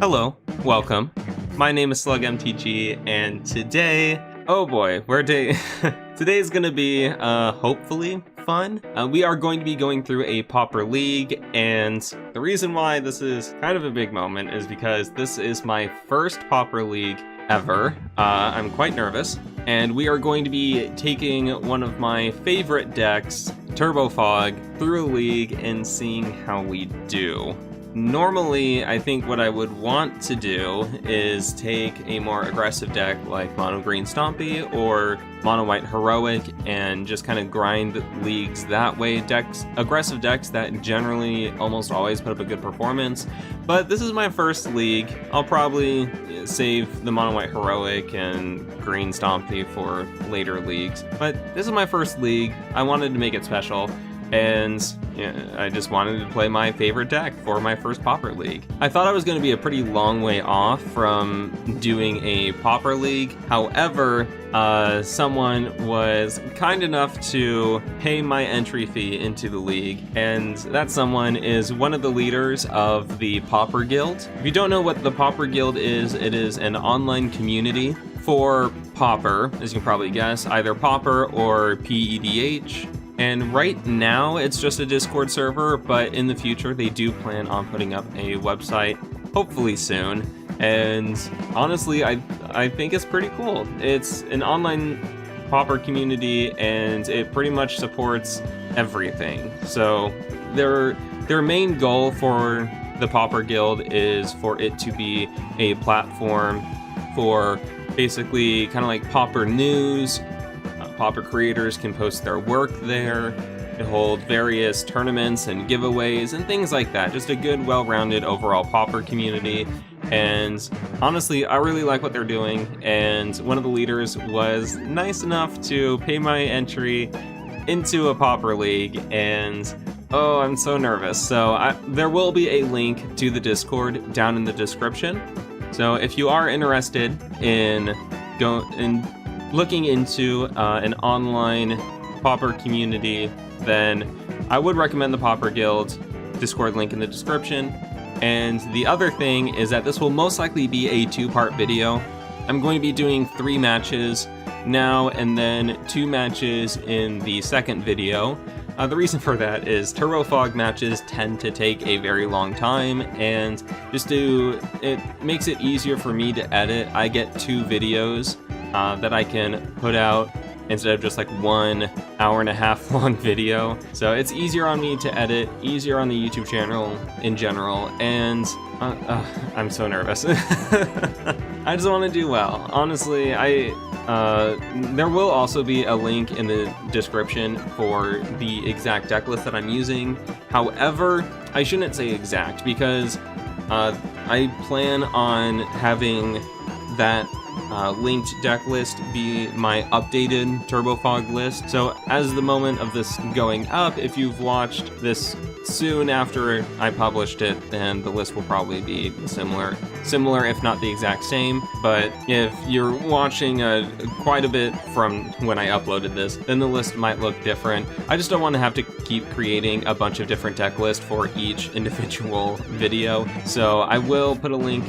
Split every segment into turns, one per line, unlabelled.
Hello, welcome. My name is SlugMTG, and today, oh boy, today's gonna be hopefully fun. We are going to be going through a Pauper League, and the reason why this is kind of a big moment is because this is my first Pauper League ever. I'm quite nervous, and we are going to be taking one of my favorite decks, Turbo Fog, through a league and seeing how we do. Normally, I think what I would want to do is take a more aggressive deck like Mono Green Stompy or Mono White Heroic and just kind of grind leagues that way. Aggressive decks that generally almost always put up a good performance. But this is my first league. I'll probably save the Mono White Heroic and Green Stompy for later leagues. But this is my first league. I wanted to make it special. And I just wanted to play my favorite deck for my first Pauper League. I thought I was going to be a pretty long way off from doing a Pauper League. However, someone was kind enough to pay my entry fee into the league, and that someone is one of the leaders of the Pauper Guild. If you don't know what the Pauper Guild is, it is an online community for Pauper, as you can probably guess, either Pauper or PEDH. And right now, it's just a Discord server, but in the future, they do plan on putting up a website, hopefully soon. And honestly, I think it's pretty cool. It's an online Pauper community, and it pretty much supports everything. So their main goal for the Pauper Guild is for it to be a platform for basically kind of like Pauper news. Pauper creators can post their work there. It holds various tournaments and giveaways and things like that. Just a good, well-rounded overall Pauper community. And honestly, I really like what they're doing. And one of the leaders was nice enough to pay my entry into a Pauper League. And oh, I'm so nervous. So there will be a link to the Discord down in the description. So if you are interested in looking into an online Pauper community, then I would recommend the Pauper Guild. Discord link in the description. And the other thing is that this will most likely be a two-part video. I'm going to be doing 3 matches now and then 2 matches in the second video. The reason for that is Turbo Fog matches tend to take a very long time, and it makes it easier for me to edit. I get 2 videos that I can put out instead of just like 1 hour-and-a-half long video. So it's easier on me to edit, easier on the YouTube channel in general, and I'm so nervous. I just want to do well. Honestly, there will also be a link in the description for the exact deck list that I'm using. However, I shouldn't say exact because I plan on having that linked deck list be my updated Turbo Fog list. So as the moment of this going up, if you've watched this soon after I published it, then the list will probably be similar if not the exact same. But if you're watching quite a bit from when I uploaded this, then the list might look different. I just don't want to have to keep creating a bunch of different deck lists for each individual video. So I will put a link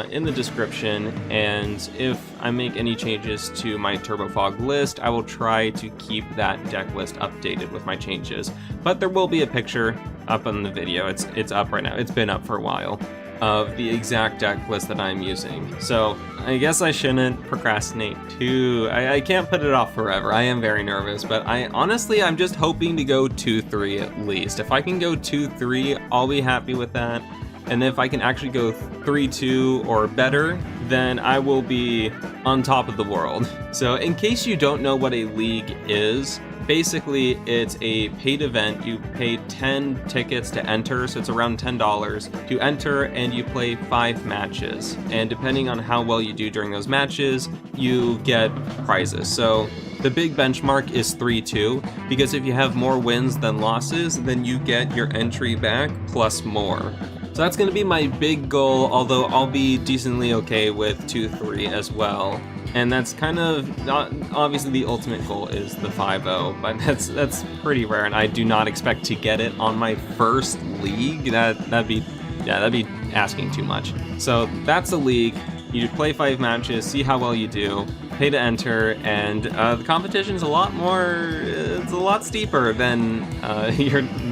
in the description, and if I make any changes to my Turbo Fog list, I will try to keep that deck list updated with my changes. But there will be a picture up on the video. It's up right now. It's been up for a while, of the exact deck list that I'm using. So I guess I shouldn't procrastinate too. I can't put it off forever. I am very nervous, but I'm just hoping to go 2-3 at least. If I can go 2-3, I'll be happy with that. And if I can actually go 3-2 or better, then I will be on top of the world. So in case you don't know what a league is, basically it's a paid event. You pay 10 tickets to enter, so it's around $10 to enter, and you play 5 matches. And depending on how well you do during those matches, you get prizes. So the big benchmark is 3-2, because if you have more wins than losses, then you get your entry back plus more. So that's going to be my big goal, although I'll be decently okay with 2-3 as well. And that's kind of, obviously the ultimate goal is the 5-0, but that's pretty rare, and I do not expect to get it on my first league. That'd be Yeah, that'd be asking too much. So that's the league. You play 5 matches, see how well you do, pay to enter, and the competition's a lot more, it's a lot steeper than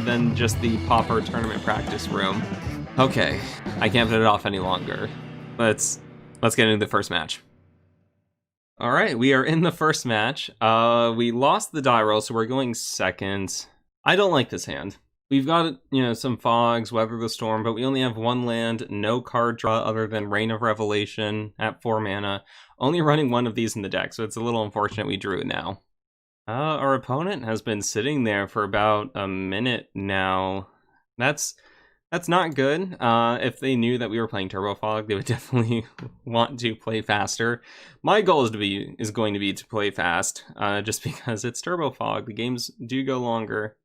than just the Pauper tournament practice room. Okay, I can't put it off any longer. Let's get into the first match. All right, we are in the first match. We lost the die roll, so we're going second. I don't like this hand. We've got, some fogs, Weather the Storm, but we only have 1 land, no card draw other than Reign of Revelation at 4 mana. Only running 1 of these in the deck, so it's a little unfortunate we drew it now. Our opponent has been sitting there for about a minute now. That's not good. If they knew that we were playing Turbo Fog, they would definitely want to play faster. My goal is going to be to play fast, just because it's Turbo Fog. The games do go longer.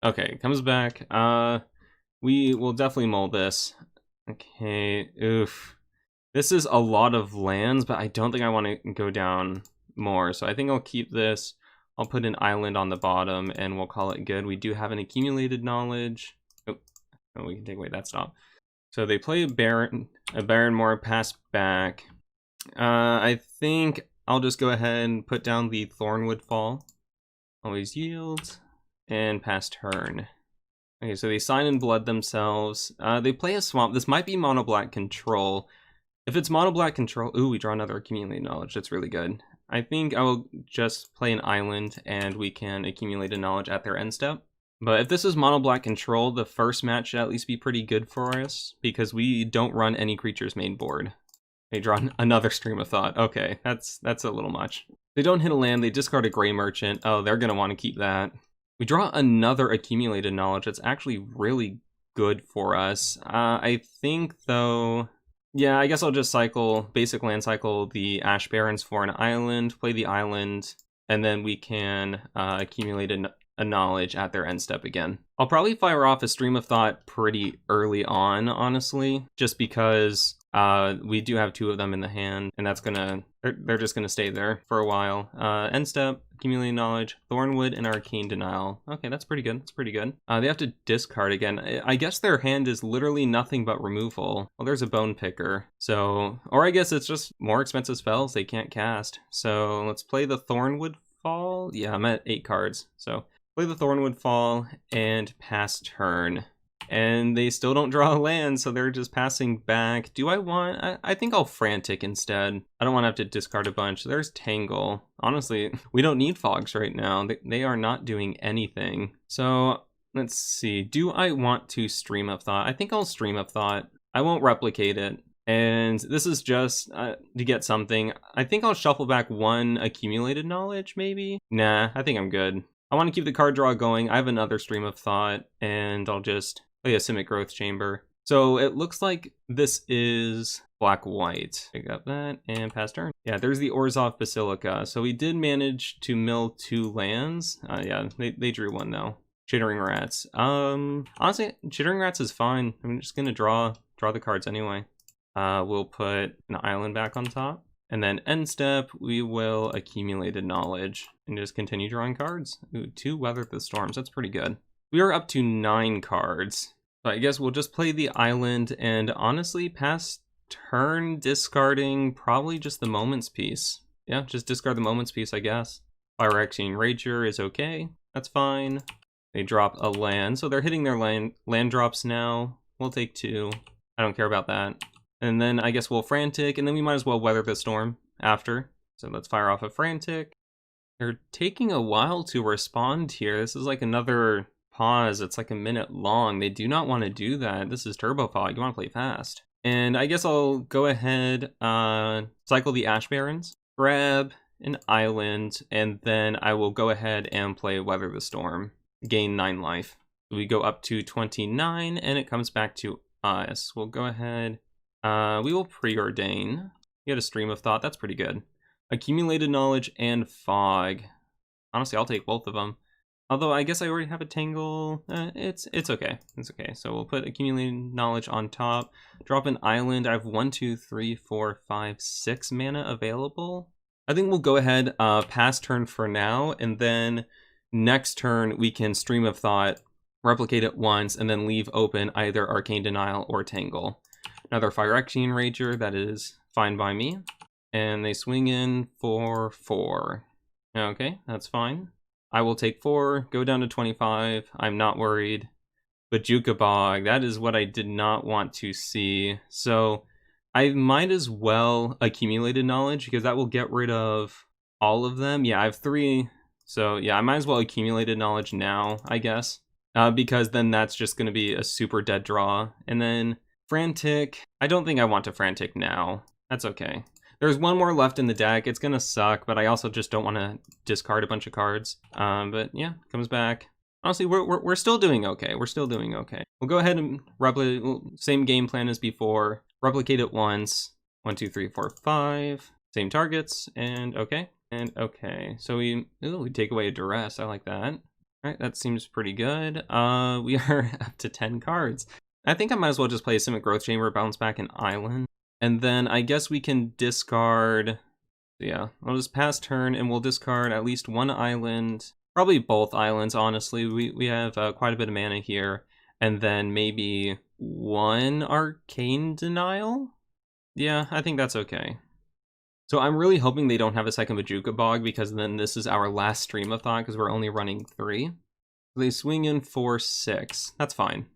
Okay, it comes back. We will definitely mold this. Okay, oof. This is a lot of lands, but I don't think I want to go down more. So I think I'll keep this. I'll put an island on the bottom, and we'll call it good. We do have an accumulated knowledge. Oh, we can take away that stop. So they play a Barrenmore, pass back. I think I'll just go ahead and put down the Thornwood Fall. Always yield. And pass turn. Okay, so they sign and blood themselves. They play a swamp. This might be mono black control. If it's mono black control, ooh, we draw another accumulated knowledge. That's really good. I think I will just play an island and we can accumulate a knowledge at their end step. But if this is mono black control, the first match should at least be pretty good for us because we don't run any creatures main board. They draw another Stream of Thought. Okay, that's a little much. They don't hit a land. They discard a Gray Merchant. Oh, they're gonna want to keep that. We draw another accumulated knowledge. That's actually really good for us. I think, though, yeah, I guess I'll just basic land cycle the Ash Barrens for an island, play the island, and then we can accumulate a knowledge at their end step again. I'll probably fire off a Stream of Thought pretty early on, honestly, just because we do have 2 of them in the hand, and that's they're just gonna stay there for a while. End step, accumulating knowledge, Thornwood, and Arcane Denial. Okay, that's pretty good. That's pretty good. They have to discard again. I guess their hand is literally nothing but removal. Well, there's a Bone Picker. So, or I guess it's just more expensive spells they can't cast. So let's play the Thornwood Fall. Yeah, I'm at 8 cards. So play the Thornwood Fall and pass turn. And they still don't draw a land, so they're just passing back. Do I want... I think I'll Frantic instead. I don't want to have to discard a bunch. There's Tangle. Honestly, we don't need Fogs right now. They are not doing anything. So, let's see. Do I want to Stream of Thought? I think I'll Stream of Thought. I won't replicate it. And this is just to get something. I think I'll shuffle back 1 accumulated knowledge, maybe? Nah, I think I'm good. I want to keep the card draw going. I have another Stream of Thought, and I'll just... play a Simic Growth Chamber. So it looks like this is black-white. Pick up that and pass turn. Yeah, there's the Orzhov Basilica. So we did manage to mill 2 lands. Yeah, they drew 1 though. Chittering Rats. Honestly, Chittering Rats is fine. I'm just gonna draw the cards anyway. We'll put an island back on top. And then end step, we will accumulate a knowledge and just continue drawing cards. Ooh, 2 Weather the Storms. That's pretty good. We are up to 9 cards. So I guess we'll just play the island and honestly pass turn, discarding probably just the Moments Piece. Yeah, just discard the Moments Piece, I guess. Phyrexian Rager is okay. That's fine. They drop a land, so they're hitting their land drops now. We'll take 2. I don't care about that. And then I guess we'll Frantic, and then we might as well Weather the Storm after. So let's fire off a Frantic. They're taking a while to respond here. This is like another... pause. It's like a minute long. They do not want to do that. This is Turbo Fog. You want to play fast. And I guess I'll go ahead, cycle the Ash Barrens, grab an island, and then I will go ahead and play Weather the Storm. Gain 9 life. We go up to 29, and it comes back to us. We'll go ahead. We will preordain. Get a Stream of Thought. That's pretty good. Accumulated Knowledge and Fog. Honestly, I'll take both of them. Although I guess I already have a Tangle. It's okay. It's okay. So we'll put Accumulated Knowledge on top. Drop an island. I have 1, 2, 3, 4, 5, 6 mana available. I think we'll go ahead, pass turn for now, and then next turn we can Stream of Thought replicate it once, and then leave open either Arcane Denial or Tangle. Another Phyrexian Rager, that is fine by me. And they swing in for 4. Okay, that's fine. I will take 4, go down to 25. I'm not worried. Bojuka Bog, that is what I did not want to see. So I might as well accumulated knowledge because that will get rid of all of them. Yeah, I have 3. So yeah, I might as well accumulated knowledge now, I guess. Because then that's just going to be a super dead draw. And then Frantic, I don't think I want to Frantic now. That's okay. There's one more left in the deck. It's going to suck, but I also just don't want to discard a bunch of cards. But yeah, comes back. Honestly, we're still doing okay. We're still doing okay. We'll go ahead and replicate, same game plan as before. Replicate it once. 1, 2, 3, 4, 5. Same targets, and okay. And okay. So we take away a duress. I like that. All right, that seems pretty good. We are up to 10 cards. I think I might as well just play a Simic Growth Chamber, bounce back an island. And then I guess we can discard... Yeah, I'll just pass turn, and we'll discard at least 1 island. Probably both islands, honestly. We have quite a bit of mana here. And then maybe 1 Arcane Denial? Yeah, I think that's okay. So I'm really hoping they don't have a second Bojuka Bog, because then this is our last stream of thought, because we're only running 3. They swing in for 6. That's fine.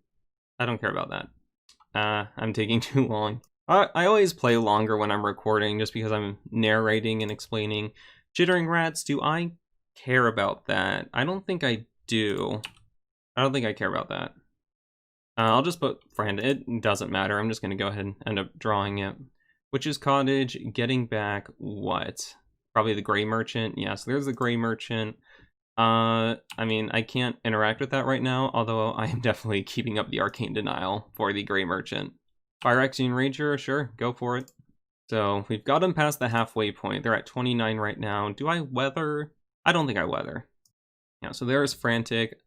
I don't care about that. I'm taking too long. I always play longer when I'm recording, just because I'm narrating and explaining. Chittering Rats, do I care about that? I don't think I do. I don't think I care about that. I'll just put Friend. It doesn't matter. I'm just going to go ahead and end up drawing it. Witch's Cottage, getting back what? Probably the Gray Merchant. Yeah, so there's the Gray Merchant. I mean, I can't interact with that right now, although I am definitely keeping up the Arcane Denial for the Gray Merchant. Phyrexian Rager, sure, go for it. So we've got them past the halfway point. They're at 29 right now. Do I weather? I don't think I weather. Yeah, so there's Frantic.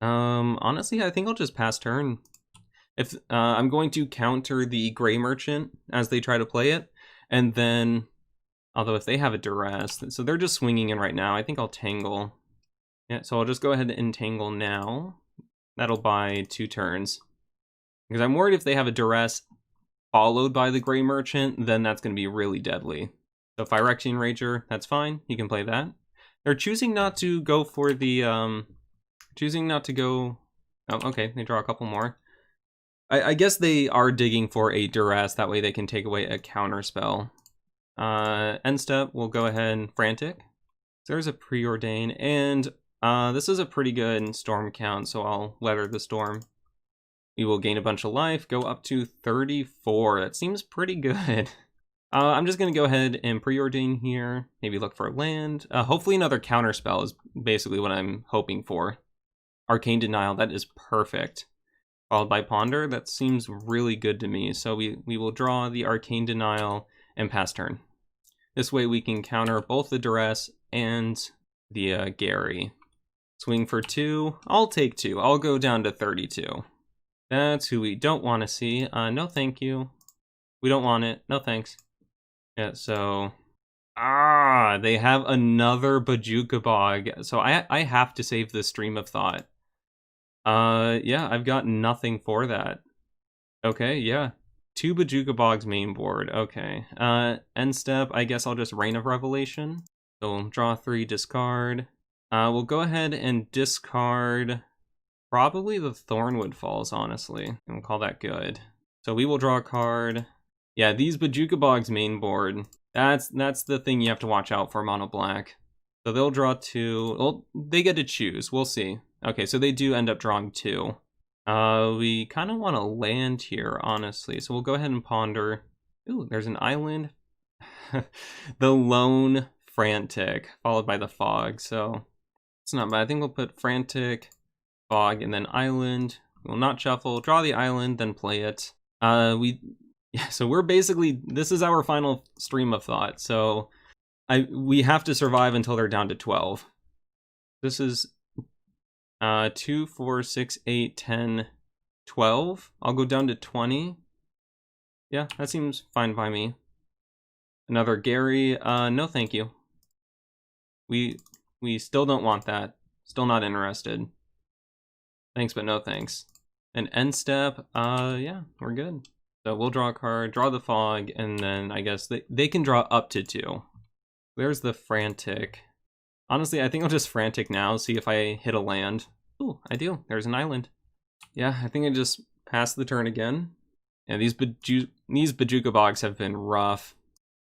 Honestly, I think I'll just pass turn. If I'm going to counter the Gray Merchant as they try to play it, and then, although if they have a duress, so they're just swinging in right now. I think I'll Tangle. Yeah, so I'll just go ahead and entangle now. That'll buy 2 turns. Because I'm worried if they have a duress followed by the Gray Merchant, then that's going to be really deadly. So Phyrexian Rager, that's fine. You can play that. They're choosing not to go for the, Oh, okay, they draw a couple more. I guess they are digging for a duress, that way they can take away a counter spell. End step, we'll go ahead and Frantic. So there's a Preordain, and this is a pretty good storm count, so I'll weather the storm. We will gain a bunch of life, go up to 34. That seems pretty good. I'm just going to go ahead and Preordain here. Maybe look for a land. Hopefully another counter spell is basically what I'm hoping for. Arcane Denial, that is perfect. Followed by Ponder, that seems really good to me. So we will draw the Arcane Denial and pass turn. This way we can counter both the Duress and the Gary. Swing for 2. I'll take 2. I'll go down to 32. That's who we don't want to see. No thank you. We don't want it. No thanks. Yeah, so... they have another Bojuka Bog. So I have to save this stream of thought. Yeah, I've got nothing for that. Okay, yeah. 2 Bojuka Bogs main board. Okay. End step, I guess I'll just Reign of Revelation. So we'll draw 3, discard. We'll go ahead and discard probably the Thornwood Falls, honestly. And we'll call that good. So we will draw a card. Yeah, these Bojuka Bogs main board, that's the thing you have to watch out for mono black. So they'll draw 2. Well, they get to choose. We'll see. Okay, so they do end up drawing 2. We kind of want to land here, honestly. So we'll go ahead and Ponder. Ooh, there's an island. The Lone Frantic, followed by the Fog. So it's not bad. I think we'll put Frantic, Fog, and then Island. We'll not shuffle. Draw the island, then play it. Yeah, so we're basically, this is our final stream of thought. So we have to survive until they're down to 12. This is 2, 4, 6, 8, 10, 12. I'll go down to 20. Yeah, that seems fine by me. Another Gary. No thank you. We still don't want that. Still not interested. Thanks, but no thanks. And end step, yeah, we're good. So we'll draw a card, draw the fog, and then I guess they can draw up to 2. Where's the frantic? Honestly, I think I'll just frantic now, see if I hit a land. Ooh, I do. There's an island. Yeah, I think I just passed the turn again. Yeah, these Bojuka Bogs have been rough.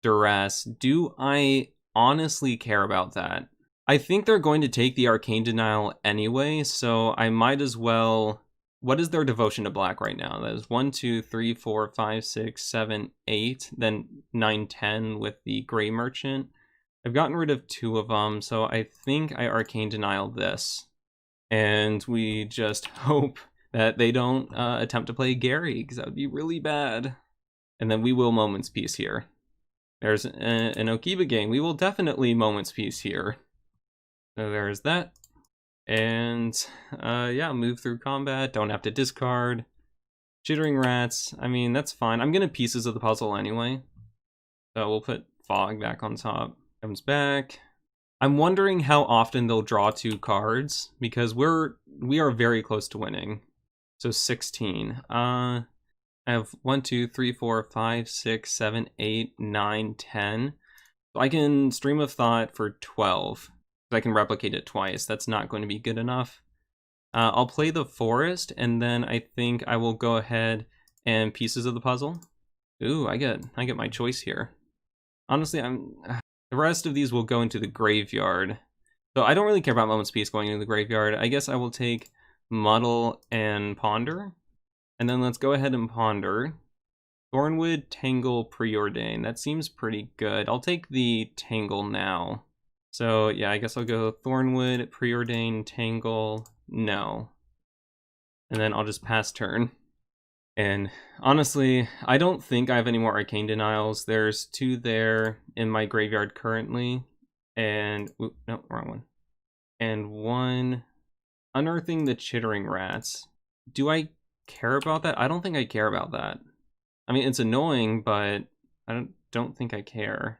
Duress. Do I honestly care about that? I think they're going to take the Arcane Denial anyway, so I might as well... What is their devotion to black right now? That is 1, 2, 3, 4, 5, 6, 7, 8, then 9, 10 with the Gray Merchant. I've gotten rid of 2 of them, so I think I Arcane Denial this. And we just hope that they don't attempt to play Gary, because that would be really bad. And then we will Moment's Peace here. There's an Okiba game. We will definitely Moment's Peace here. So there's that. And yeah, move through combat. Don't have to discard. Chittering Rats. I mean, that's fine. I'm going to Pieces of the Puzzle anyway. So we'll put Fog back on top. Comes back. I'm wondering how often they'll draw 2 cards, because we are very close to winning. So 16. I have 1, 2, 3, 4, 5, 6, 7, 8, 9, 10. So I can Stream of Thought for 12. I can replicate it twice. That's not going to be good enough. I'll play the Forest, and then I think I will go ahead and Pieces of the Puzzle. Ooh, I get my choice here. Honestly, the rest of these will go into the graveyard. So I don't really care about Moment's Peace going into the graveyard. I guess I will take Muddle and Ponder. And then let's go ahead and Ponder. Thornwood, Tangle, Preordain. That seems pretty good. I'll take the Tangle now. So yeah, I guess I'll go Thornwood, Preordain, Tangle, no. And then I'll just pass turn. And honestly, I don't think I have any more Arcane Denials. There's 2 there in my graveyard currently. And, no, wrong one. And 1, Unearthing the Chittering Rats. Do I care about that? I don't think I care about that. I mean, it's annoying, but I don't think I care.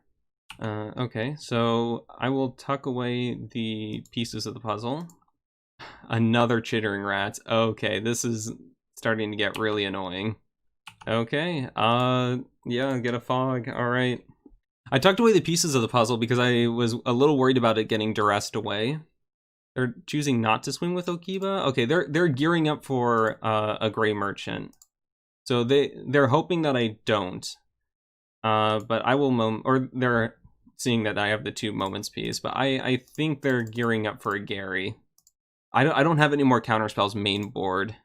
Okay, so I will tuck away the Pieces of the Puzzle. Another Chittering Rats. Okay, this is starting to get really annoying. Okay, yeah, get a Fog, alright. I tucked away the Pieces of the Puzzle because I was a little worried about it getting duressed away. They're choosing not to swing with Okiba? Okay, they're gearing up for a Gray Merchant. So they're hoping that I don't. But I will or they're seeing that I have the 2 Moment's Peace, but I think they're gearing up for a Gary. I don't have any more counterspells main board.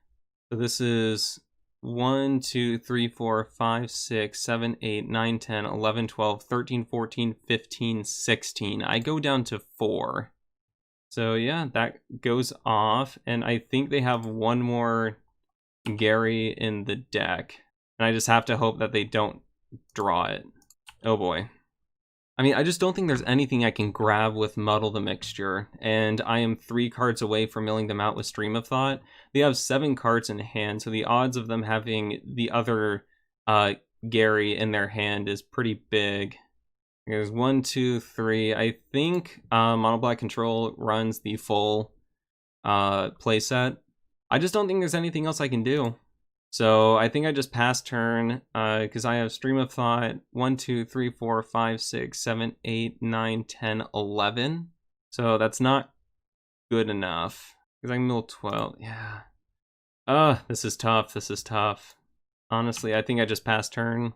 So this is 1, 2, 3, 4, 5, 6, 7, 8, 9, 10, 11, 12, 13, 14, 15, 16. I go down to 4. So yeah, that goes off, and I think they have 1 more Gary in the deck. And I just have to hope that they don't draw it. Oh boy. I mean, I just don't think there's anything I can grab with Muddle the Mixture, and I am 3 cards away from milling them out with Stream of Thought. They have 7 cards in hand, so the odds of them having the other Gary in their hand is pretty big. There's 1, 2, 3. I think Mono Black Control runs the full playset. I just don't think there's anything else I can do. So I think I just pass turn, because I have Stream of Thought, 1, 2, 3, 4, 5, 6, 7, 8, 9, 10, 11. So that's not good enough, because I can mill 12, yeah. This is tough, this is tough. Honestly, I think I just pass turn.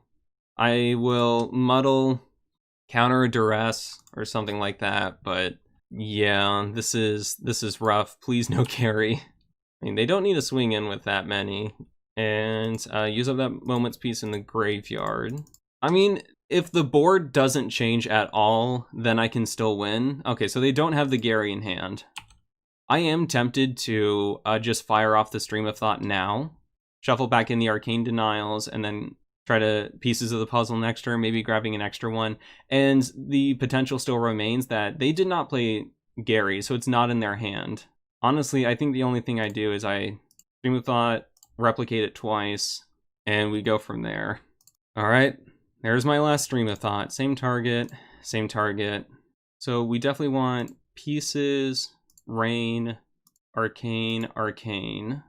I will Muddle, counter Duress, or something like that, but yeah, this is rough. Please no carry. I mean, they don't need to swing in with that many. And use up that Moment's Peace in the graveyard. I mean, if the board doesn't change at all, then I can still win. Okay, so they don't have the Gary in hand. I am tempted to just fire off the Stream of Thought now, shuffle back in the Arcane Denials, and then try to Pieces of the Puzzle next turn, maybe grabbing an extra one. And the potential still remains that they did not play Gary, so it's not in their hand. Honestly, I think the only thing I do is I Stream of Thought, replicate it twice, and we go from there. Alright, there's my last Stream of Thought. Same target, same target. So we definitely want Pieces, Rain, Arcane, Arcane,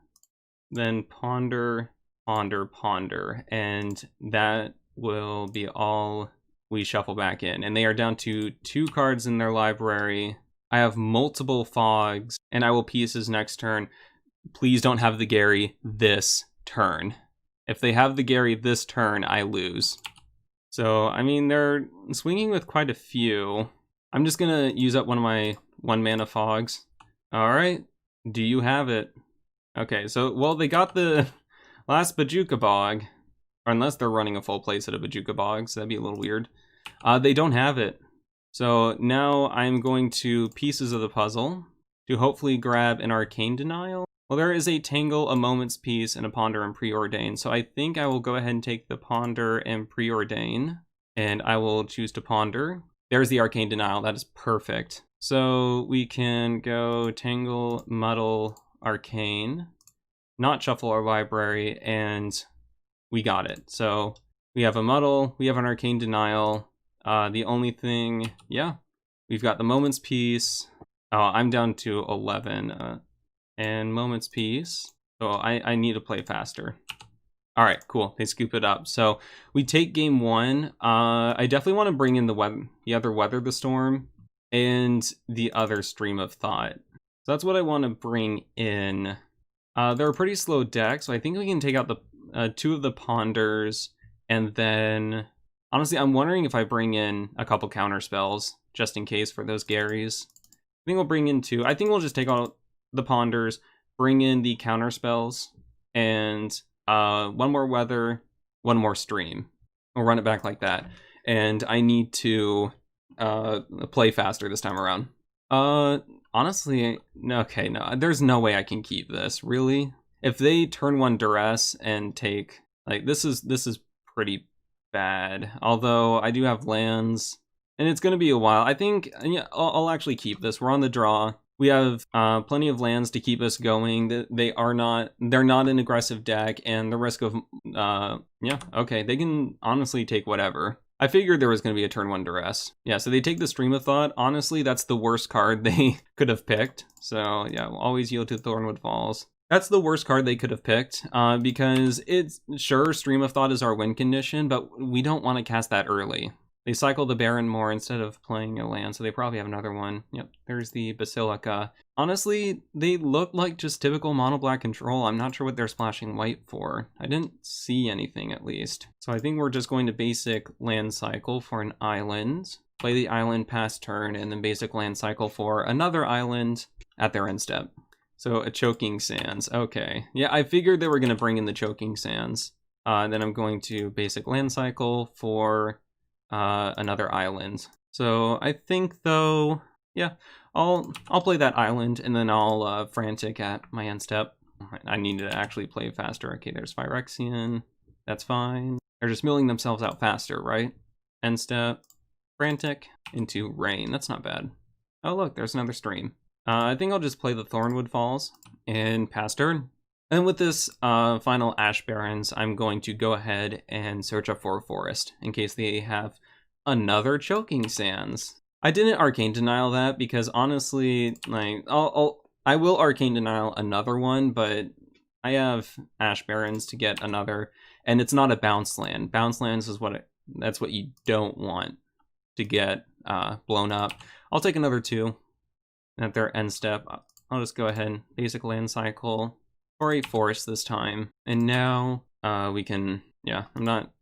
then Ponder, Ponder, Ponder, and that will be all we shuffle back in. And they are down to 2 cards in their library. I have multiple fogs, and I will pieces next turn. Please don't have the Gary this turn. If they have the Gary this turn, I lose. So, I mean, they're swinging with quite a few. I'm just gonna use up one of my 1 mana fogs. Alright, do you have it? Okay, so, well, they got the last Bojuka Bog. Or unless they're running a full playset of Bojuka Bogs, that'd be a little weird. They don't have it. So now I'm going to Pieces of the Puzzle to hopefully grab an Arcane Denial. Well, there is a Tangle, a Moment's Peace, and a Ponder and Preordain. So I think I will go ahead and take the Ponder and Preordain. And I will choose to Ponder. There's the Arcane Denial. That is perfect. So we can go Tangle, Muddle, Arcane. Not shuffle our library, and we got it. So we have a Muddle, we have an Arcane Denial. The only thing, yeah, we've got the Moment's Peace. Oh, I'm down to 11. And Moment's Peace. So I need to play faster. All right, cool. They scoop it up. So we take game 1. I definitely want to bring in the other Weather the Storm and the other Stream of Thought. So that's what I want to bring in. They're a pretty slow deck, so I think we can take out the 2 of the Ponders, and then honestly, I'm wondering if I bring in a couple counter spells just in case for those Garys. I think we'll bring in 2. I think we'll just take out the Ponders, bring in the counter spells, and 1 more Weather, 1 more Stream. We'll run it back like that. And I need to play faster this time around. Honestly, okay, no, there's no way I can keep this, really. If they turn 1 Duress and take, like, this is pretty bad. Although I do have lands, and it's gonna be a while. I think, yeah, I'll actually keep this. We're on the draw. We have plenty of lands to keep us going. They're not an aggressive deck, and the risk of, yeah, okay, they can honestly take whatever. I figured there was going to be a turn 1 Duress. Yeah, so they take the Stream of Thought. Honestly, that's the worst card they could have picked. So yeah, we'll always yield to Thornwood Falls. That's the worst card they could have picked, because it's, sure, Stream of Thought is our win condition, but we don't want to cast that early. They cycle the Baron more instead of playing a land, so they probably have another one. Yep, there's the Basilica. Honestly, they look like just typical mono black control. I'm not sure what they're splashing white for. I didn't see anything, at least. So I think we're just going to basic land cycle for an island, play the island past turn, and then basic land cycle for another island at their end step. So a Choking Sands, okay. Yeah, I figured they were going to bring in the Choking Sands. Then I'm going to basic land cycle for another island. So I think, though, yeah, I'll play that island, and then I'll Frantic at my end step. I need to actually play faster. Okay, there's Phyrexian. That's fine. They're just milling themselves out faster, right? End step, Frantic, into Rain. That's not bad. Oh, look, there's another Stream. I think I'll just play the Thornwood Falls and pass turn. And with this final Ash Barrens, I'm going to go ahead and search up for a forest in case they have another Choking Sands. I didn't Arcane Denial that because honestly, like, I will Arcane Denial another one, but I have Ash Barrens to get another, and it's not a bounce land. Bounce lands is that's what you don't want to get blown up. I'll take another 2 at their end step. I'll just go ahead and basic land cycle for a forest this time. And now we can, yeah,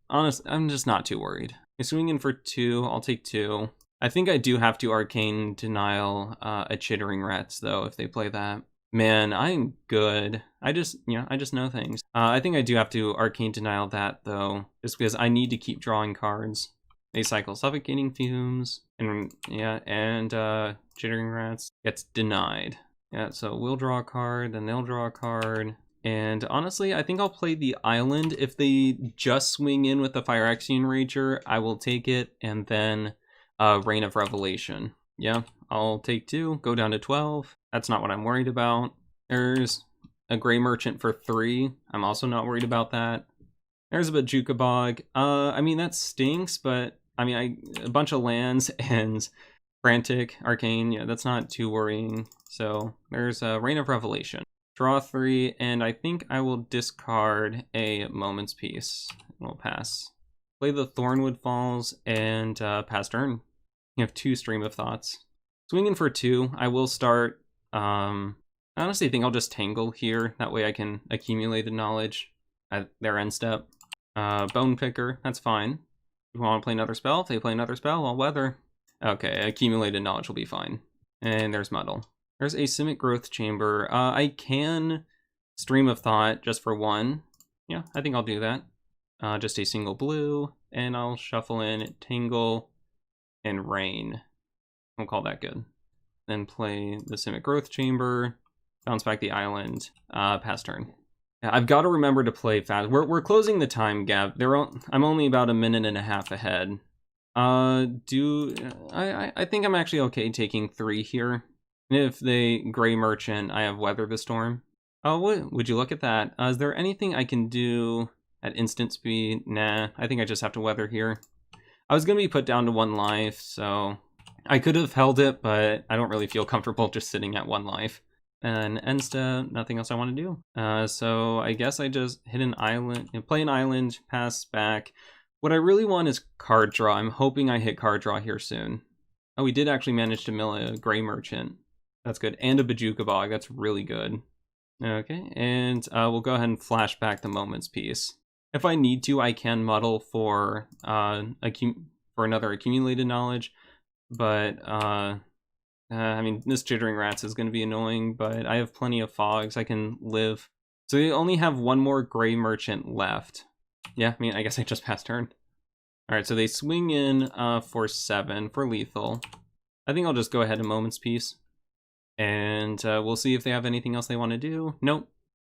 I'm just not too worried. I swing in for 2, I'll take 2. I think I do have to Arcane Denial a Chittering Rats though, if they play that. Man, I'm good. I just know things. I think I do have to Arcane Denial that though, just because I need to keep drawing cards. They cycle Suffocating Fumes, and yeah, and Chittering Rats gets denied. Yeah, so we'll draw a card, then they'll draw a card. And honestly, I think I'll play the island. If they just swing in with the Phyrexian Rager, I will take it, and then Reign of Revelation. Yeah, I'll take 2, go down to 12. That's not what I'm worried about. There's a Gray Merchant for 3. I'm also not worried about that. There's a Bojuka Bog. I mean, that stinks, but I mean, a bunch of lands and Frantic, Arcane, yeah, that's not too worrying. So there's a Rain of Revelation. Draw 3, and I think I will discard a Moment's Peace. We'll pass. Play the Thornwood Falls and pass turn. You have 2 Stream of Thoughts. Swinging for 2, I will start. I honestly think I'll just Tangle here. That way I can accumulate the knowledge at their end step. Bone Picker, that's fine. If you want to play another spell, if they play another spell, I'll weather. Okay, accumulated knowledge will be fine. And there's Muddle. There's Asymmetric Growth Chamber. I can Stream of Thought just for 1. Yeah, I think I'll do that. Just a single blue, and I'll shuffle in Tangle and Rain. We'll call that good. Then play the Asymmetric Growth Chamber, bounce back the island, pass turn. Yeah, I've got to remember to play fast. We're closing the time gap. I'm only about a minute and a half ahead. I think I'm actually okay taking 3 here. And if they Gray Merchant, I have Weather the Storm. Oh, would you look at that? Is there anything I can do at instant speed? Nah, I think I just have to Weather here. I was going to be put down to 1 life, so I could have held it, but I don't really feel comfortable just sitting at 1 life. And end step, nothing else I want to do. So I guess I just hit an island, play an island, pass back. What I really want is card draw. I'm hoping I hit card draw here soon. Oh, we did actually manage to mill a Gray Merchant. That's good. And a Bajuka Bog. That's really good. Okay, and we'll go ahead and flash back the Moment's Peace. If I need to, I can muddle for another accumulated knowledge. But, I mean, this Jittering Rats is going to be annoying, but I have plenty of fogs. I can live. So they only have 1 more Gray Merchant left. Yeah, I mean, I guess I just passed turn. Alright, so they swing in for 7 for lethal. I think I'll just go ahead and Moment's Peace. And we'll see if they have anything else they want to do. Nope.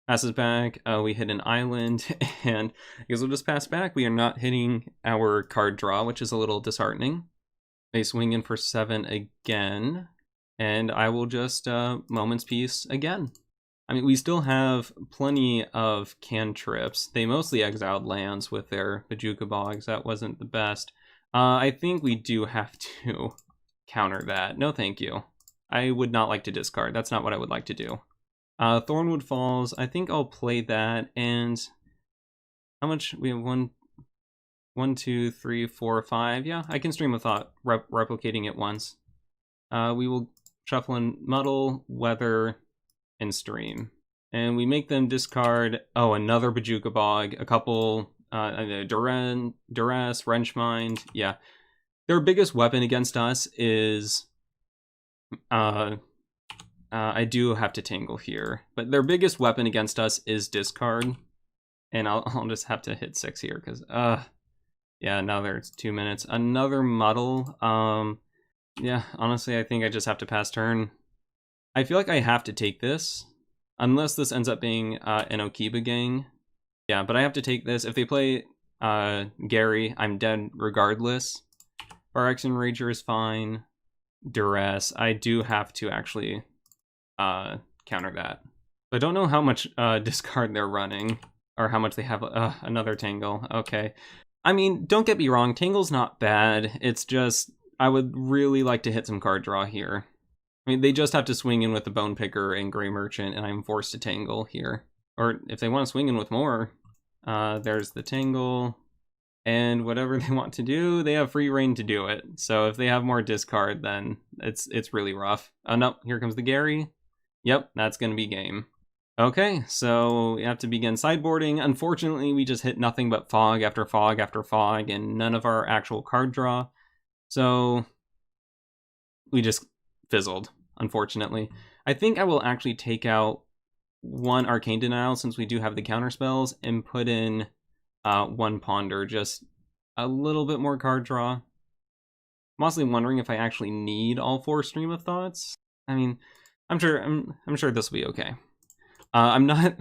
Passes back. We hit an island, and I guess we'll just pass back. We are not hitting our card draw, which is a little disheartening. They swing in for 7 again, and I will just Moment's Peace again. I mean, we still have plenty of cantrips. They mostly exiled lands with their Bajuka Bogs. That wasn't the best. I think we do have to counter that. No, thank you. I would not like to discard. That's not what I would like to do. Thornwood Falls, I think I'll play that. And how much? We have 1, 2, 3, 4, 5. Yeah, I can Stream of Thought, replicating it once. We will shuffle in Muddle, Weather, and Stream. And we make them discard, another Bajuka Bog, a couple, Duress, Wrenchmind, yeah. Their biggest weapon against us is, I do have to Tangle here, but their biggest weapon against us is discard. And I'll just have to hit 6 here, because, yeah, now there's 2 minutes. Another Muddle, yeah, honestly, I think I just have to pass turn. I feel like I have to take this, unless this ends up being an Okiba Gang. Yeah, but I have to take this. If they play Gary, I'm dead regardless. Barx and Rager is fine. Duress, I do have to actually counter that. I don't know how much discard they're running, or how much they have another Tangle. Okay. I mean, don't get me wrong, Tangle's not bad. It's just, I would really like to hit some card draw here. I mean, they just have to swing in with the Bone Picker and Gray Merchant, and I'm forced to Tangle here. Or if they want to swing in with more, there's the Tangle, and whatever they want to do, they have free reign to do it. So if they have more discard, then it's really rough. Oh no, here comes the Gary. Yep, that's going to be game. Okay, so we have to begin sideboarding. Unfortunately, we just hit nothing but fog after fog after fog, and none of our actual card draw. So we just fizzled, unfortunately. I think I will actually take out 1 Arcane Denial, since we do have the counter spells, and put in 1 Ponder, just a little bit more card draw. I'm mostly wondering if I actually need all 4 Stream of Thoughts. I mean, I'm sure this will be okay. I'm not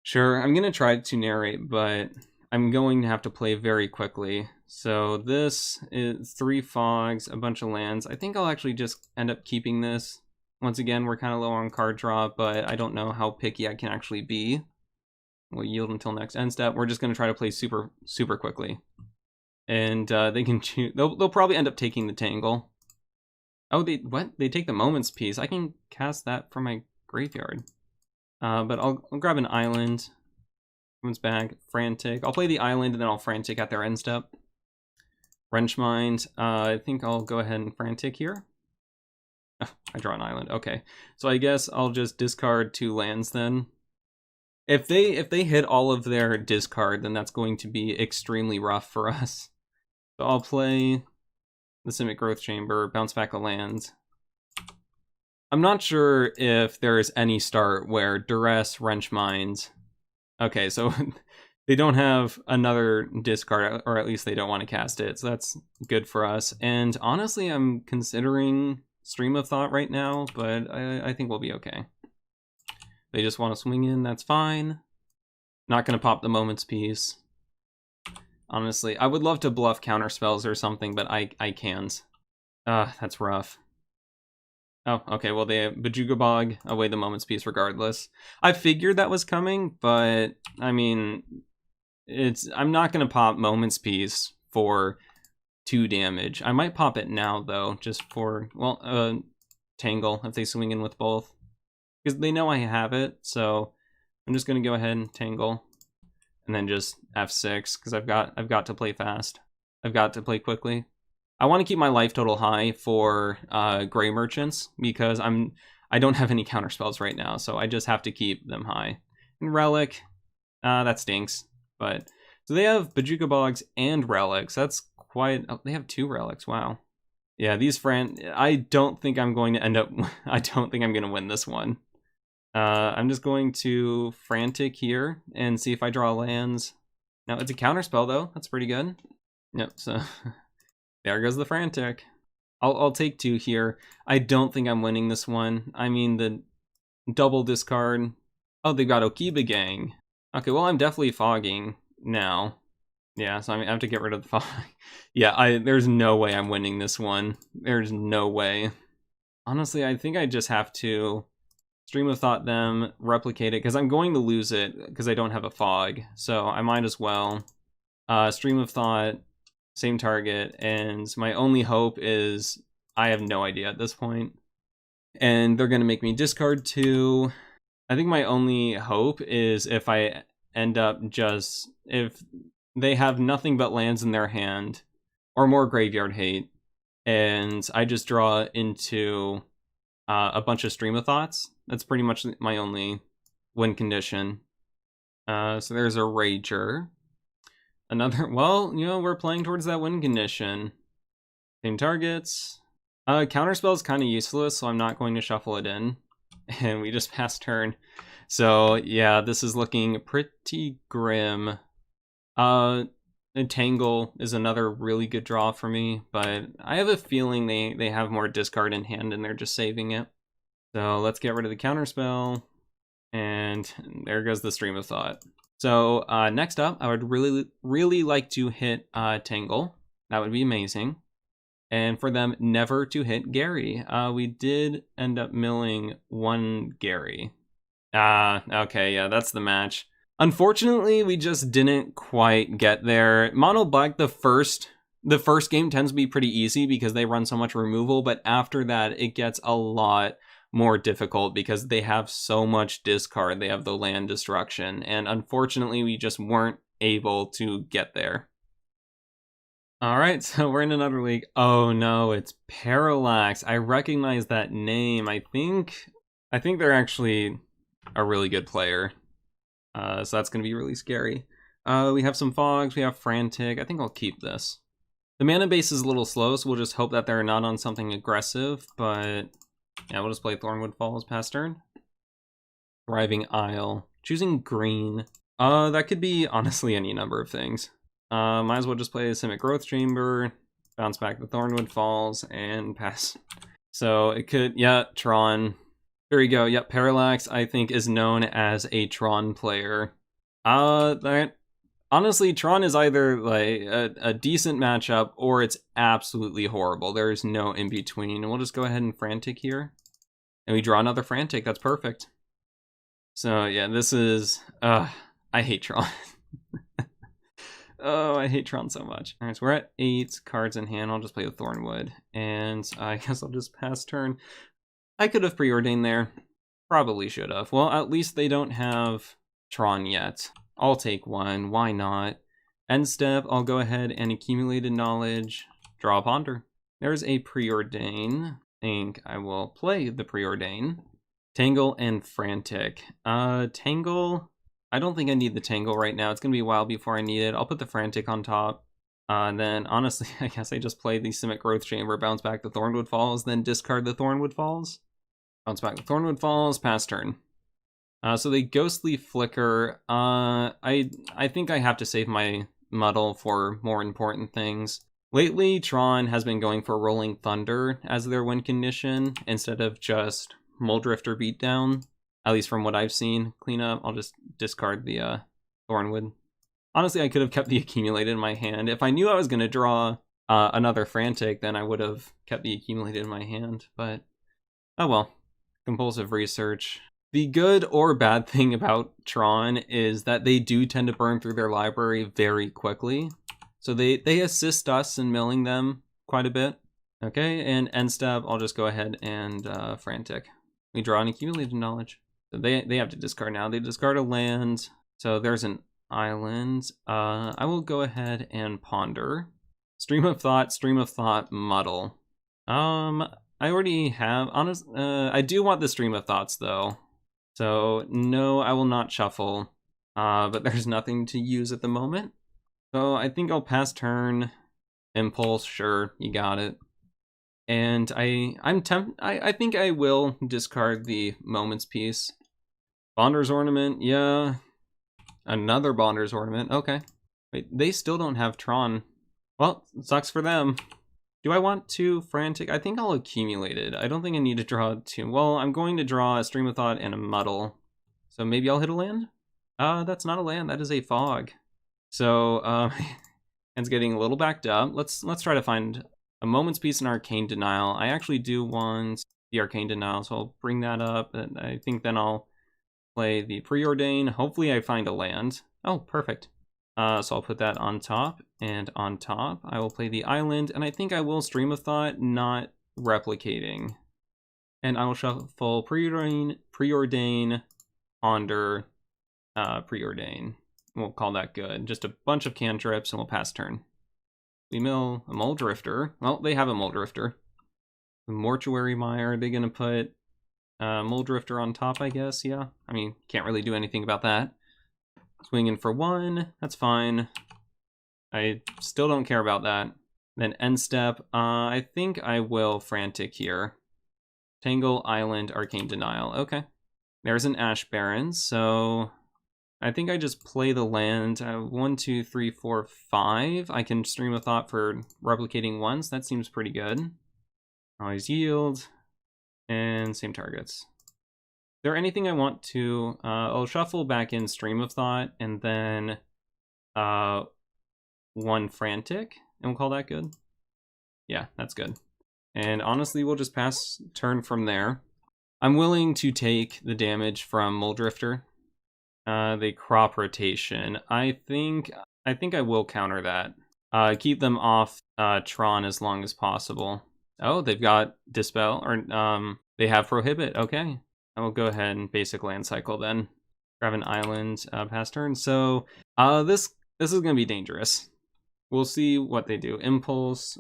sure. I'm gonna try to narrate, but I'm going to have to play very quickly. So this is 3 fogs, a bunch of lands. I think I'll actually just end up keeping this. Once again, we're kind of low on card draw, but I don't know how picky I can actually be. We'll yield until next end step. We're just going to try to play super quickly. And they can choose. They'll probably end up taking the Tangle. Oh, what? They take the Moment's Piece. I can cast that from my graveyard. But I'll grab an island. Comes back, Frantic. I'll play the island and then I'll Frantic at their end step. Wrench Mind. I think I'll go ahead and Frantic here. Oh, I draw an island. Okay, so I guess I'll just discard 2 lands then. If they hit all of their discard, then that's going to be extremely rough for us. So I'll play the Simic Growth Chamber, bounce back a land. I'm not sure if there is any start where Duress, Wrench Mind. Okay, so they don't have another discard, or at least they don't want to cast it, so that's good for us. And honestly, I'm considering Stream of Thought right now, but I think we'll be okay. They just want to swing in, that's fine. Not going to pop the Moment's Piece. Honestly, I would love to bluff counter spells or something, but I can't. That's rough. Oh, okay, well they have Bajuga Bog, away the Moment's Piece regardless. I figured that was coming, but I mean, I'm not gonna pop Moment's Piece for 2 damage. I might pop it now though, just for, well, Tangle, if they swing in with both. Because they know I have it, so I'm just gonna go ahead and Tangle. And then just F6, because I've got to play fast. I've got to play quickly. I want to keep my life total high for Gray Merchants, because I don't have any counter spells right now, so I just have to keep them high. And Relic, that stinks. But so they have Bajuga Bogs and Relics. That's quite. Oh, they have 2 Relics. Wow. Yeah, these I don't think I'm going to end up. I don't think I'm going to win this one. I'm just going to Frantic here and see if I draw lands. Now it's a counter spell though. That's pretty good. Yep. So. There goes the Frantic. I'll take 2 here. I don't think I'm winning this one. I mean, the double discard. Oh, they got Okiba Gang. Okay, well, I'm definitely fogging now. Yeah, so I have to get rid of the fog. Yeah, there's no way I'm winning this one. There's no way. Honestly, I think I just have to Stream of Thought them, replicate it, because I'm going to lose it because I don't have a fog. So I might as well. Stream of Thought. Same target, and my only hope is I have no idea at this point. And they're going to make me discard 2. I think my only hope is if I end up if they have nothing but lands in their hand, or more Graveyard Hate, and I just draw into a bunch of Stream of Thoughts. That's pretty much my only win condition. So there's a Rager. Another, well, you know, we're playing towards that win condition. Same targets. Counterspell is kind of useless, so I'm not going to shuffle it in. And we just passed turn. So, yeah, this is looking pretty grim. Tangle is another really good draw for me, but I have a feeling they have more discard in hand and they're just saving it. So let's get rid of the counterspell. And there goes the Stream of Thought. So next up, I would really like to hit Tangle. That would be amazing. And for them never to hit Gary. We did end up milling 1 Gary. Okay, yeah, that's the match. Unfortunately, we just didn't quite get there. Mono Black, the first game tends to be pretty easy because they run so much removal, but after that, it gets a lot more difficult because they have so much discard. They have the land destruction, and unfortunately we just weren't able to get there. All right, so we're in another league. Oh no, it's Parallax. I recognize that name. I think they're actually a really good player, so that's gonna be really scary. We have some fogs, we have Frantic. I think I'll keep this. The mana base is a little slow, so we'll just hope that they're not on something aggressive, but yeah, we'll just play Thornwood Falls past turn. Thriving Isle. Choosing green. That could be honestly any number of things. Might as well just play a Simic Growth Chamber, bounce back the Thornwood Falls, and pass. So it could, yeah, Tron. There you go. Yep, Parallax, I think, is known as a Tron player. Honestly, Tron is either like a decent matchup or it's absolutely horrible. There's no in between. And we'll just go ahead and Frantic here. And we draw another Frantic. That's perfect. So yeah, this is... I hate Tron. Oh, I hate Tron so much. All right, so we're at 8 cards in hand. I'll just play the Thornwood, and I guess I'll just pass turn. I could have preordained there. Probably should have. Well, at least they don't have Tron yet. I'll take one. Why not? End step, I'll go ahead and accumulated knowledge, draw a ponder. There's a preordain. I think I will play the preordain. Tangle and frantic. Tangle, I don't think I need the tangle right now. It's gonna be a while before I need it. I'll put the frantic on top. And then honestly, I guess I just play the Simic Growth Chamber, bounce back the Thornwood Falls, then discard the Thornwood Falls. Bounce back the Thornwood Falls, pass turn. So the Ghostly Flicker, I think I have to save my Muddle for more important things. Lately, Tron has been going for Rolling Thunder as their win condition instead of just Muldrifter Beatdown, at least from what I've seen. Cleanup, I'll just discard the Thornwood. Honestly, I could have kept the Accumulated in my hand. If I knew I was going to draw another Frantic, then I would have kept the Accumulated in my hand, but oh well. Compulsive Research. The good or bad thing about Tron is that they do tend to burn through their library very quickly. So they assist us in milling them quite a bit. Okay, and end step, I'll just go ahead and Frantic. We draw an Accumulated Knowledge. So they have to discard now. They discard a land. So there's an island. I will go ahead and ponder. Stream of Thought, Muddle. I already have, I do want the Stream of Thoughts though. So no, I will not shuffle, but there's nothing to use at the moment. So I think I'll pass turn. Impulse, sure, you got it. And I think I will discard the Moments Piece. Bonder's Ornament, yeah. Another Bonder's Ornament, okay. Wait, they still don't have Tron. Well, sucks for them. Do I want to Frantic? I think I'll accumulate it. I don't think I need to draw 2. Well, I'm going to draw a Stream of Thought and a Muddle. So maybe I'll hit a land? That's not a land, that is a fog. So, it's getting a little backed up. Let's try to find a Moment's Peace and Arcane Denial. I actually do want the Arcane Denial, so I'll bring that up. And I think then I'll play the Preordain. Hopefully I find a land. Oh, perfect. So I'll put that on top, and on top I will play the island, and I think I will Stream of Thought, not replicating. And I will shuffle Preordain, Ponder, Preordain. We'll call that good. Just a bunch of cantrips, and we'll pass turn. We mill a Muldrifter. Well, they have a Muldrifter. Mortuary Mire, are they gonna put Muldrifter on top, I guess? Yeah. I mean, can't really do anything about that. Swinging for 1, that's fine. I still don't care about that. Then end step, I think I will Frantic here. Tangle, Island, Arcane Denial, okay. There's an Ash Baron, so I think I just play the land. 1, 2, 3, 4, 5. I can Stream of Thought for replicating once, that seems pretty good. Always yield, and same targets. Is there anything I want to, I'll shuffle back in Stream of Thought, and then 1 Frantic, and we'll call that good. Yeah, that's good. And honestly, we'll just pass turn from there. I'm willing to take the damage from Muldrifter. The crop rotation. I think I will counter that. Keep them off Tron as long as possible. Oh, they've got Dispel, or they have Prohibit, okay. I will go ahead and basic land cycle then. Grab an island, pass turn. So this is gonna be dangerous. We'll see what they do. Impulse,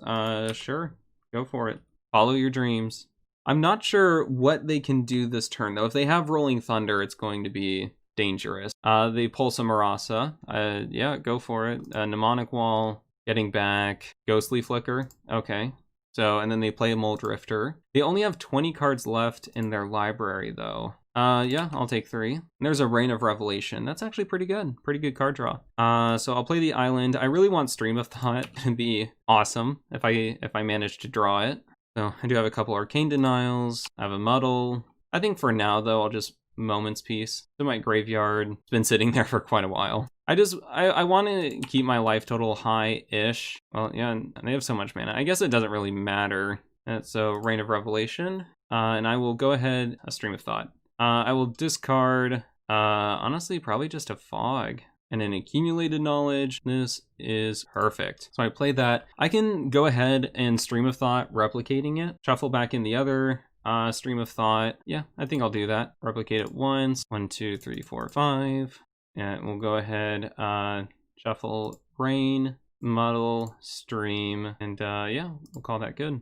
sure, go for it. Follow your dreams. I'm not sure what they can do this turn though. If they have Rolling Thunder, it's going to be dangerous. They Pulse a Marasa. Yeah, go for it. Mnemonic Wall, getting back. Ghostly Flicker, okay. So, and then they play a Muldrifter. They only have 20 cards left in their library, though. Yeah, I'll take 3. And there's a Reign of Revelation. That's actually pretty good. Pretty good card draw. So I'll play the island. I really want Stream of Thought to be awesome if I manage to draw it. So I do have a couple Arcane Denials. I have a Muddle. I think for now, though, I'll just Moments Piece. So my graveyard. It's been sitting there for quite a while. I want to keep my life total high-ish. Well, yeah, they have so much mana. I guess it doesn't really matter. So Reign of Revelation. And I will go ahead, a Stream of Thought. I will discard, honestly, probably just a Fog. and an accumulated knowledge. This is perfect. So I play that. I can go ahead and stream of thought replicating it, shuffle back in the other stream of thought. Yeah, I think I'll do that. Replicate it once. 1, 2, 3, 4, 5. And we'll go ahead, shuffle rain, muddle, stream, and yeah, we'll call that good.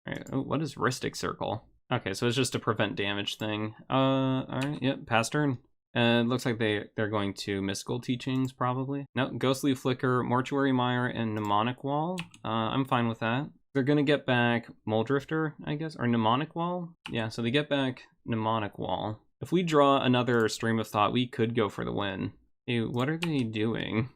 All right, oh, what is Rhystic Circle? Okay, so it's just a prevent damage thing. All right, yep, pass turn. It looks like they're going to Mystical Teachings, probably. No, Ghostly Flicker, Mortuary Mire, and Mnemonic Wall. I'm fine with that. They're gonna get back Muldrifter, I guess, or Mnemonic Wall? Yeah, so they get back Mnemonic Wall. If we draw another Stream of Thought, we could go for the win. Hey, what are they doing?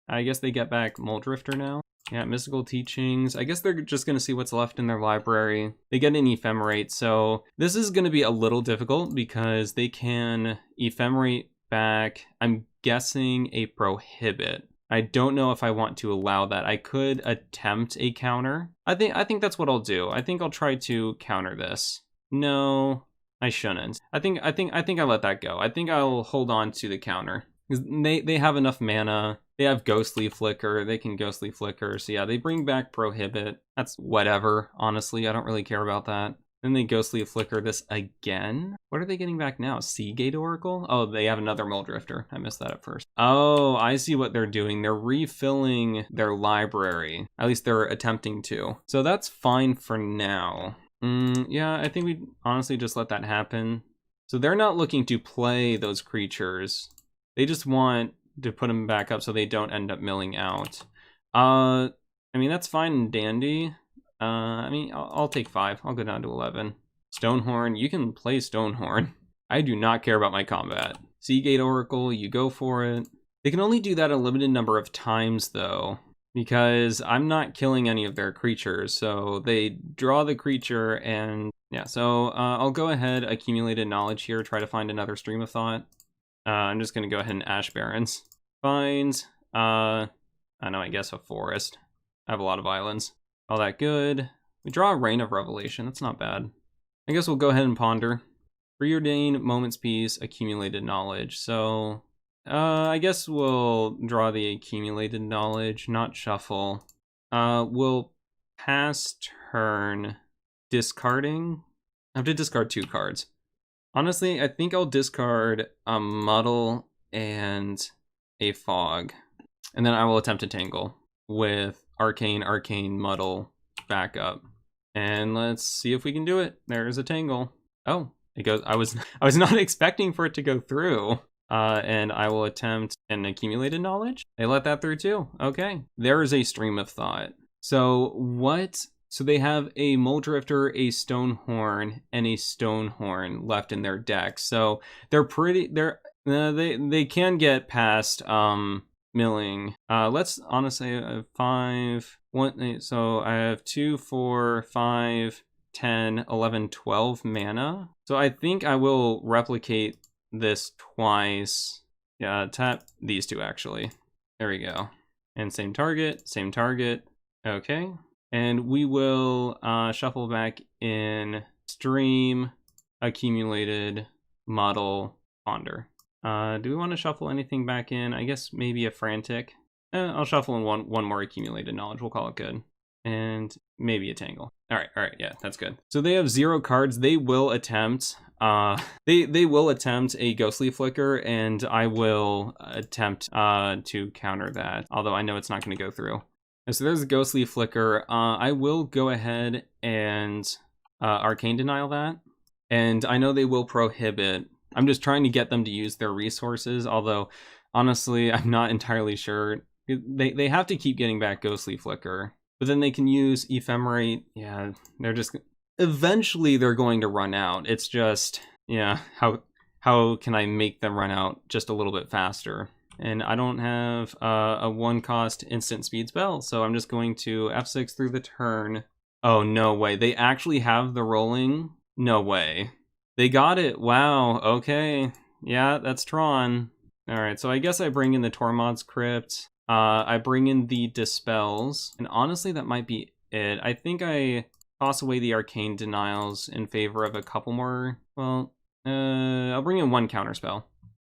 I guess they get back Muldrifter now. Yeah, Mystical Teachings. I guess they're just going to see what's left in their library. They get an Ephemerate, so this is going to be a little difficult because they can Ephemerate back, I'm guessing, a Prohibit. I don't know if I want to allow that. I could attempt a counter. I think that's what I'll do. I think I'll try to counter this. No, I shouldn't. I think I let that go. I think I'll hold on to the counter. They have enough mana. They have Ghostly Flicker. They can Ghostly Flicker. So yeah, they bring back Prohibit. That's whatever, honestly. I don't really care about that. Then they Ghostly Flicker this again. What are they getting back now? Seagate Oracle? Oh, they have another Muldrifter. I missed that at first. Oh, I see what they're doing. They're refilling their library. At least they're attempting to. So that's fine for now. Yeah, I think we honestly just let that happen. So they're not looking to play those creatures. They just want to put them back up so they don't end up milling out. I mean, that's fine and dandy. I mean, I'll take 5. I'll go down to 11. Stonehorn, you can play Stonehorn. I do not care about my combat. Seagate Oracle, you go for it. They can only do that a limited number of times, though, because I'm not killing any of their creatures. So they draw the creature and yeah, so I'll go ahead, Accumulated Knowledge here, try to find another Stream of Thought. I'm just going to go ahead and Ash Barrens. Find, I know, I guess a forest. I have a lot of islands. All that good. We draw a Rain of Revelation. That's not bad. I guess we'll go ahead and ponder. Preordain, Moment's Peace, Accumulated Knowledge. So, I guess we'll draw the Accumulated Knowledge, not shuffle. We'll pass turn discarding. I have to discard 2 cards. Honestly, I think I'll discard a Muddle and a Fog. And then I will attempt to Tangle with Arcane, Muddle, backup. And let's see if we can do it. There's a Tangle. Oh, it goes. I was not expecting for it to go through. And I will attempt an Accumulated Knowledge. They let that through too. Okay. There is a Stream of Thought. So what? So they have a Muldrifter, a Stonehorn, and a Stonehorn left in their deck. So they're pretty. They can get past milling. Let's honestly 5, 1. So I have 2, 4, 5, 10, 11, 12 mana. So I think I will replicate this twice. Yeah, tap these 2 actually. There we go. And same target, same target. Okay. And we will shuffle back in Stream, Accumulated, Muddle, Ponder. Do we want to shuffle anything back in? I guess maybe a Frantic. I'll shuffle in one more Accumulated Knowledge. We'll call it good. And maybe a Tangle. All right, yeah, that's good. So they have 0 cards. They will attempt. They will attempt a Ghostly Flicker, and I will attempt to counter that. Although I know it's not going to go through. So there's a Ghostly Flicker. I will go ahead and Arcane Denial that. And I know they will Prohibit. I'm just trying to get them to use their resources, although honestly, I'm not entirely sure. They have to keep getting back Ghostly Flicker, but then they can use Ephemerate. Yeah, they're just... Eventually, they're going to run out. It's just, yeah, how can I make them run out just a little bit faster? And I don't have a 1-cost instant speed spell, so I'm just going to F6 through the turn. Oh, no way. They actually have the rolling? No way. They got it. Wow. Okay. Yeah, that's Tron. All right, so I guess I bring in the Tormod's Crypt. I bring in the Dispels. And honestly, that might be it. I think I toss away the Arcane Denials in favor of a couple more. Well, I'll bring in 1 counterspell.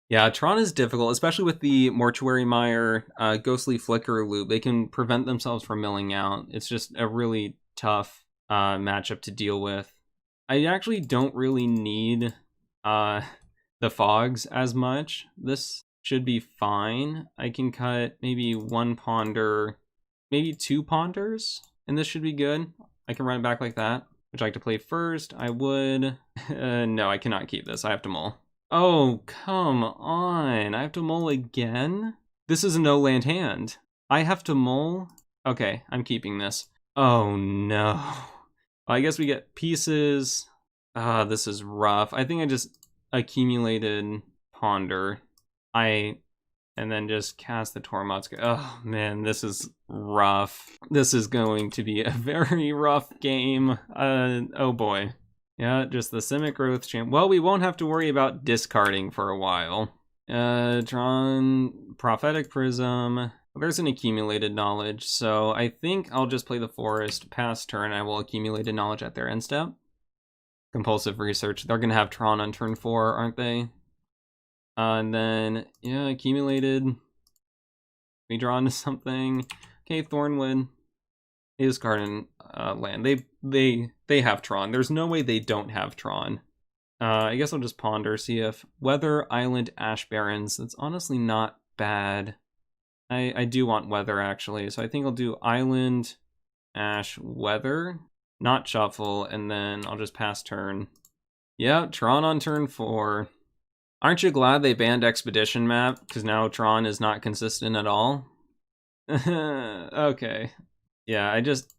Yeah, Tron is difficult, especially with the Mortuary Mire Ghostly Flicker loop. They can prevent themselves from milling out. It's just a really tough matchup to deal with. I actually don't really need the fogs as much. This should be fine. I can cut maybe one ponder, maybe two ponders, and this should be good. I can run it back like that. Would you like to play first? I would. No, I cannot keep this. I have to mull. Oh, come on. I have to mull again? This is a no land hand. I have to mull? Okay, I'm keeping this. Oh no. Well, I guess we get pieces. This is rough. I think I just accumulated ponder. And then just cast the Tormod's. Oh man, this is rough. This is going to be a very rough game. Oh boy. Yeah, just the Simic Growth Champ. Well, we won't have to worry about discarding for a while. Drawn Prophetic Prism. There's an accumulated knowledge, so I think I'll just play the Forest. Pass turn, I will accumulate a knowledge at their end step. Compulsive Research. They're going to have Tron on turn 4, aren't they? And then, yeah, accumulated. We draw into something. Okay, Thornwood. They discard in land. They have Tron. There's no way they don't have Tron. I guess I'll just ponder, see if Weather, Island, Ash Barrens. That's honestly not bad. I do want Weather, actually. So I think I'll do Island, Ash, Weather. Not Shuffle, and then I'll just pass turn. Yeah, Tron on turn 4. Aren't you glad they banned Expedition Map? Because now Tron is not consistent at all. Okay. Yeah, I just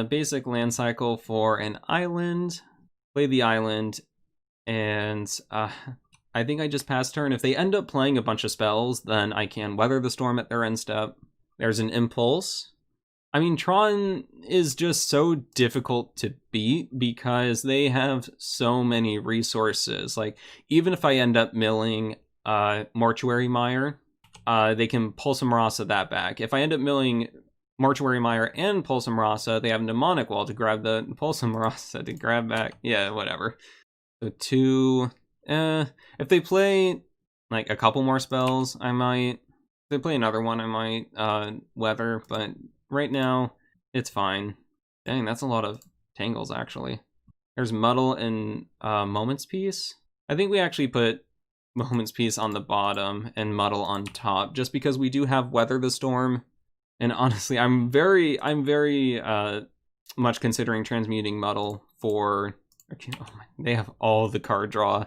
basic land cycle for an island, play the island, and I think I just pass turn. If they end up playing a bunch of spells, then I can Weather the Storm at their end step. There's an Impulse. I mean, Tron is just so difficult to beat because they have so many resources. Like, even if I end up milling Mortuary Mire, they can Pulsum Rasa that back. If I end up milling Mortuary Mire and Pulsum Rasa, they have Mnemonic Wall to grab the Pulsum Rasa to grab back. Yeah, whatever. So 2. If they play like a couple more spells, I might. If they play another one, I might Weather, but right now, it's fine. Dang, that's a lot of tangles, actually. There's Muddle and Moment's Peace. I think we actually put Moment's Peace on the bottom and Muddle on top, just because we do have Weather the Storm. And honestly, I'm very much considering transmuting Muddle for... Okay, oh my, they have all the card draw.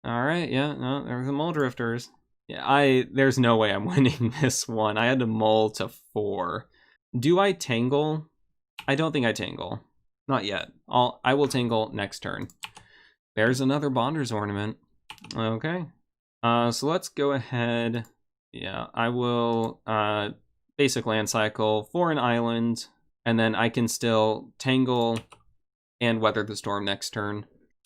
Alright, yeah, no, there's the Muldrifters. Yeah, there's no way I'm winning this one. I had to mull to 4. Do I tangle? I don't think I tangle. Not yet. I will tangle next turn. There's another Bonder's Ornament. Okay. So let's go ahead. Yeah, I will basic land cycle for an island, and then I can still tangle and Weather the Storm next turn.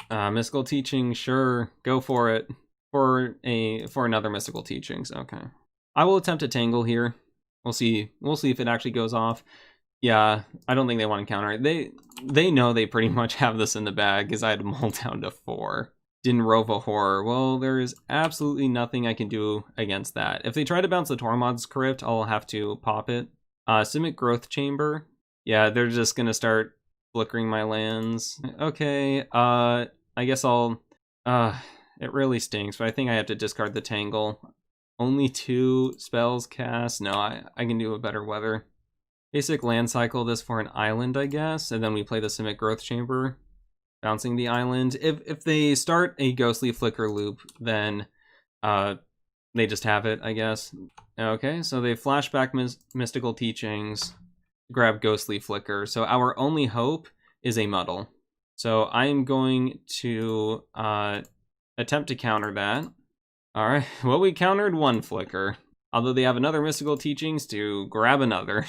Mystical Teaching, sure, go for it. For another Mystical Teachings. Okay. I will attempt to tangle here. We'll see if it actually goes off. Yeah, I don't think they want to counter it. They know they pretty much have this in the bag because I had to mull down to 4. Dinrova Horror. Well, there is absolutely nothing I can do against that. If they try to bounce the Tormod's Crypt, I'll have to pop it. Simic Growth Chamber. Yeah, they're just gonna start flickering my lands. Okay, I guess I'll... it really stinks, but I think I have to discard the Tangle. Only 2 spells cast? No, I can do a better Weather. Basic land cycle this for an island, I guess, and then we play the Simic Growth Chamber, bouncing the island. If they start a Ghostly Flicker loop, then they just have it, I guess. Okay, so they flashback Mystical Teachings, grab Ghostly Flicker. So our only hope is a Muddle. So I am going to attempt to counter that. Alright, well, we countered 1 Flicker. Although they have another Mystical Teachings to grab another.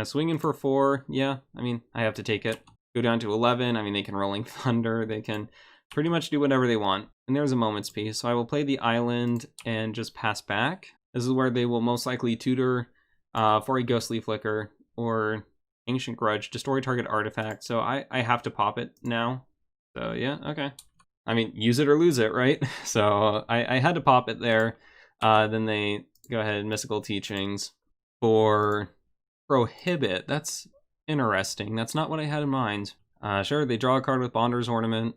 Swinging for 4, yeah, I mean, I have to take it. Go down to 11, I mean, they can Rolling Thunder, they can pretty much do whatever they want. And there's a Moment's Peace, so I will play the island and just pass back. This is where they will most likely tutor for a Ghostly Flicker or Ancient Grudge, destroy target artifact, so I have to pop it now. So yeah, okay. I mean, use it or lose it, right? So I had to pop it there. Then they go ahead, Mystical Teachings for Prohibit. That's interesting. That's not what I had in mind. Sure, they draw a card with Bonder's Ornament.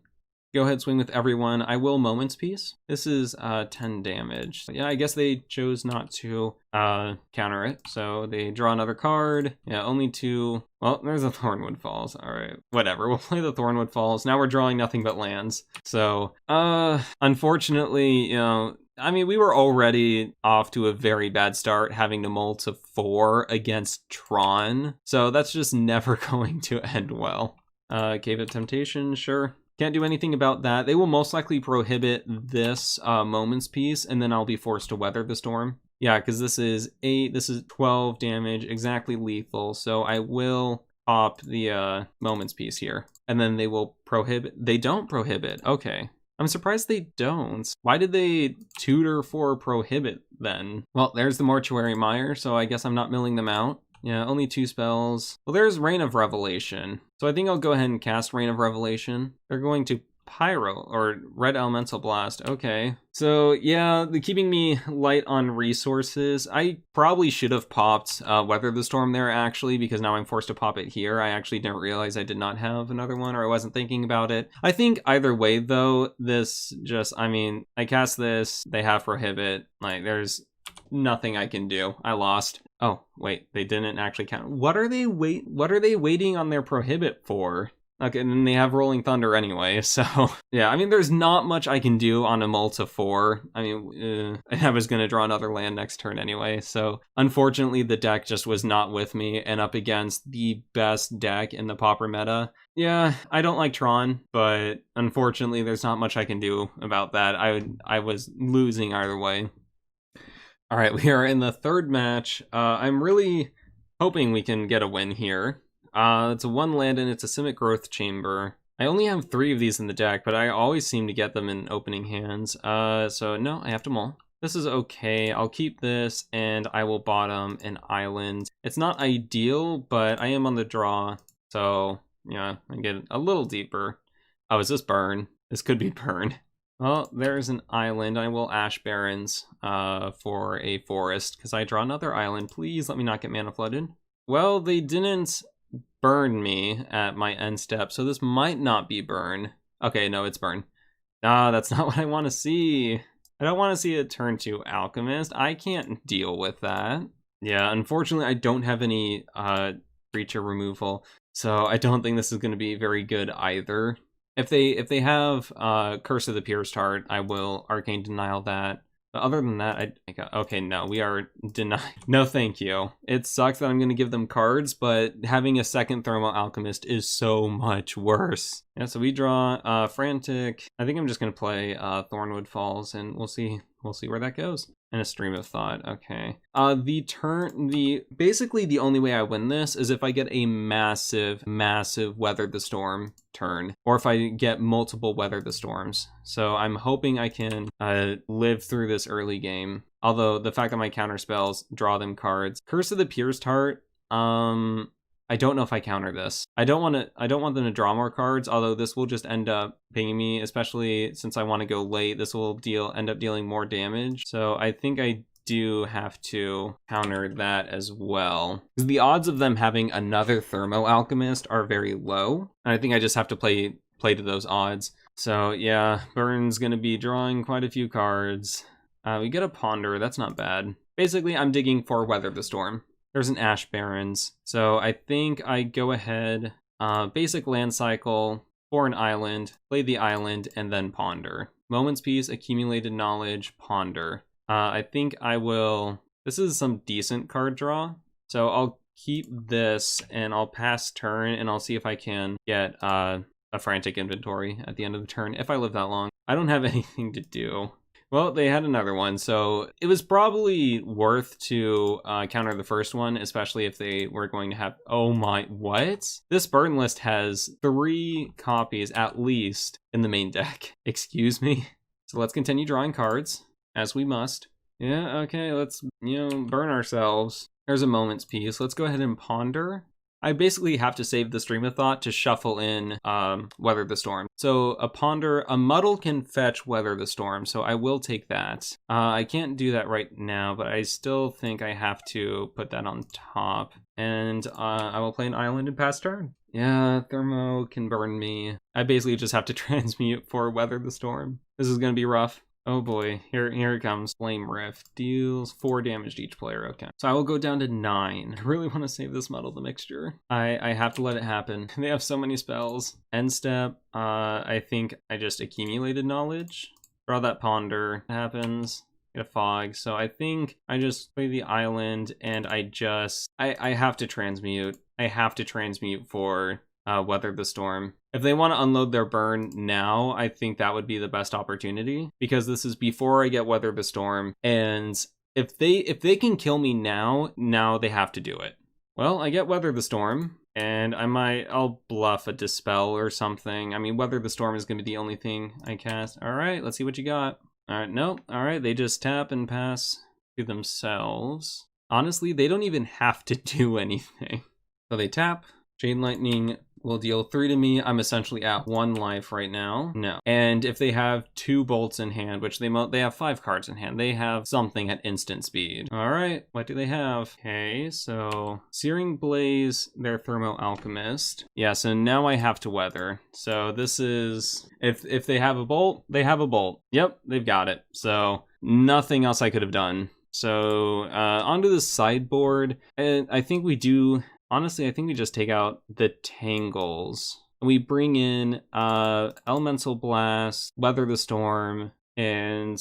Go ahead, swing with everyone. I will Moment's Peace. This is 10 damage. Yeah, I guess they chose not to counter it. So they draw another card. Yeah, only 2. Well, there's a Thornwood Falls. All right, whatever. We'll play the Thornwood Falls. Now we're drawing nothing but lands. So, unfortunately, you know, I mean, we were already off to a very bad start, having to mull to 4 against Tron. So that's just never going to end well. Cave of Temptation, sure. Can't do anything about that. They will most likely prohibit this Moment's Peace, and then I'll be forced to Weather the Storm. Yeah, because this is 8, this is 12 damage, exactly lethal. So I will pop the Moment's Peace here. And then they will prohibit. They don't prohibit. Okay. I'm surprised they don't. Why did they tutor for prohibit then? Well, there's the Mortuary Mire, so I guess I'm not milling them out. Yeah, only 2 spells. Well, there's Rain of Revelation. So I think I'll go ahead and cast Rain of Revelation. They're going to Pyro, or Red Elemental Blast. Okay. So yeah, they're keeping me light on resources. I probably should have popped Weather the Storm there, actually, because now I'm forced to pop it here. I actually didn't realize I did not have another one, or I wasn't thinking about it. I think either way, though, this just, I mean, I cast this, they have Prohibit. Like, there's nothing I can do. I lost. Oh, wait, they didn't actually count. What are they waiting on their Prohibit for? Okay, and then they have Rolling Thunder anyway, so yeah, I mean, there's not much I can do on a mull to 4. I mean, I was gonna draw another land next turn anyway, so unfortunately the deck just was not with me and up against the best deck in the Pauper meta. Yeah, I don't like Tron, but unfortunately there's not much I can do about that. I was losing either way. All right, we are in the third match. I'm really hoping we can get a win here. It's a 1 land and it's a Simic Growth Chamber. I only have 3 of these in the deck, but I always seem to get them in opening hands. So no, I have to mull. This is okay. I'll keep this and I will bottom an island. It's not ideal, but I am on the draw. So yeah, I get a little deeper. Oh, is this burn? This could be burn. Well, there's an island. I will Ash Barrens for a forest because I draw another island. Please let me not get mana flooded. Well, they didn't burn me at my end step, so this might not be burn. Okay, no, it's burn. That's not what I want to see. I don't want to see it turn to Alchemist. I can't deal with that. Yeah, unfortunately, I don't have any creature removal, so I don't think this is going to be very good either. If they have Curse of the Pierced Heart, I will Arcane Denial that. But other than that, okay, no, we are denied. No, thank you. It sucks that I'm going to give them cards, but having a second Thermal Alchemist is so much worse. Yeah, so we draw Frantic. I think I'm just going to play Thornwood Falls, and we'll see where that goes. And a Stream of Thought, okay. Basically the only way I win this is if I get a massive Weather the Storm turn, or if I get multiple Weather the Storms. So I'm hoping I can live through this early game. Although the fact that my counter spells draw them cards. Curse of the Pierced Heart, I don't know if I counter this. I don't want them to draw more cards, although this will just end up pinging me, especially since I want to go late. This will end up dealing more damage. So I think I do have to counter that as well. Because the odds of them having another Thermo Alchemist are very low. And I think I just have to play to those odds. So yeah, Burn's going to be drawing quite a few cards. We get a Ponder, that's not bad. Basically, I'm digging for Weather the Storm. There's an Ash Barrens. So I think I go ahead, basic land cycle for an island, play the island, and then ponder. Moment's Peace, accumulated knowledge, ponder. I think I will, this is some decent card draw. So I'll keep this and I'll pass turn and I'll see if I can get a Frantic Inventory at the end of the turn if I live that long. I don't have anything to do. Well, they had another one, so it was probably worth to counter the first one, especially if they were going to have... Oh my... What? This burn list has 3 copies, at least, in the main deck. Excuse me? So let's continue drawing cards, as we must. Yeah, okay, let's, burn ourselves. There's a Moment's Peace. Let's go ahead and ponder. I basically have to save the Stream of Thought to shuffle in Weather the Storm. So a Ponder, a Muddle can fetch Weather the Storm, so I will take that. I can't do that right now, but I still think I have to put that on top. And I will play an island and pass turn. Yeah, Thermo can burn me. I basically just have to transmute for Weather the Storm. This is gonna be rough. Oh boy, here it comes. Flame Rift deals 4 damage to each player. Okay, so I will go down to 9. I really want to save this Muddle the Mixture. I have to let it happen. They have so many spells. End step, I think I just accumulated knowledge. Draw that Ponder. Happens. Get a Fog. So I think I just play the island and I have to transmute. I have to transmute for Weather the Storm. If they want to unload their burn now, I think that would be the best opportunity, because this is before I get Weather the Storm, and if they can kill me now they have to do it. Well, I get Weather the Storm, and I'll bluff a Dispel or something. I mean, Weather the Storm is going to be the only thing I cast. All right, let's see what you got. All right, nope. All right, they just tap and pass to themselves. Honestly, they don't even have to do anything. So they tap. Chain Lightning will deal 3 to me. I'm essentially at 1 life right now. No. And if they have 2 bolts in hand, which they have 5 cards in hand, they have something at instant speed. All right, what do they have? Okay, so Searing Blaze, their Thermo Alchemist. Yeah, so now I have to weather. So this is, if they have a bolt, they have a bolt. Yep, they've got it. So nothing else I could have done. So onto the sideboard. And I think we do... Honestly, I think we just take out the Tangles. We bring in Elemental Blast, Weather the Storm, and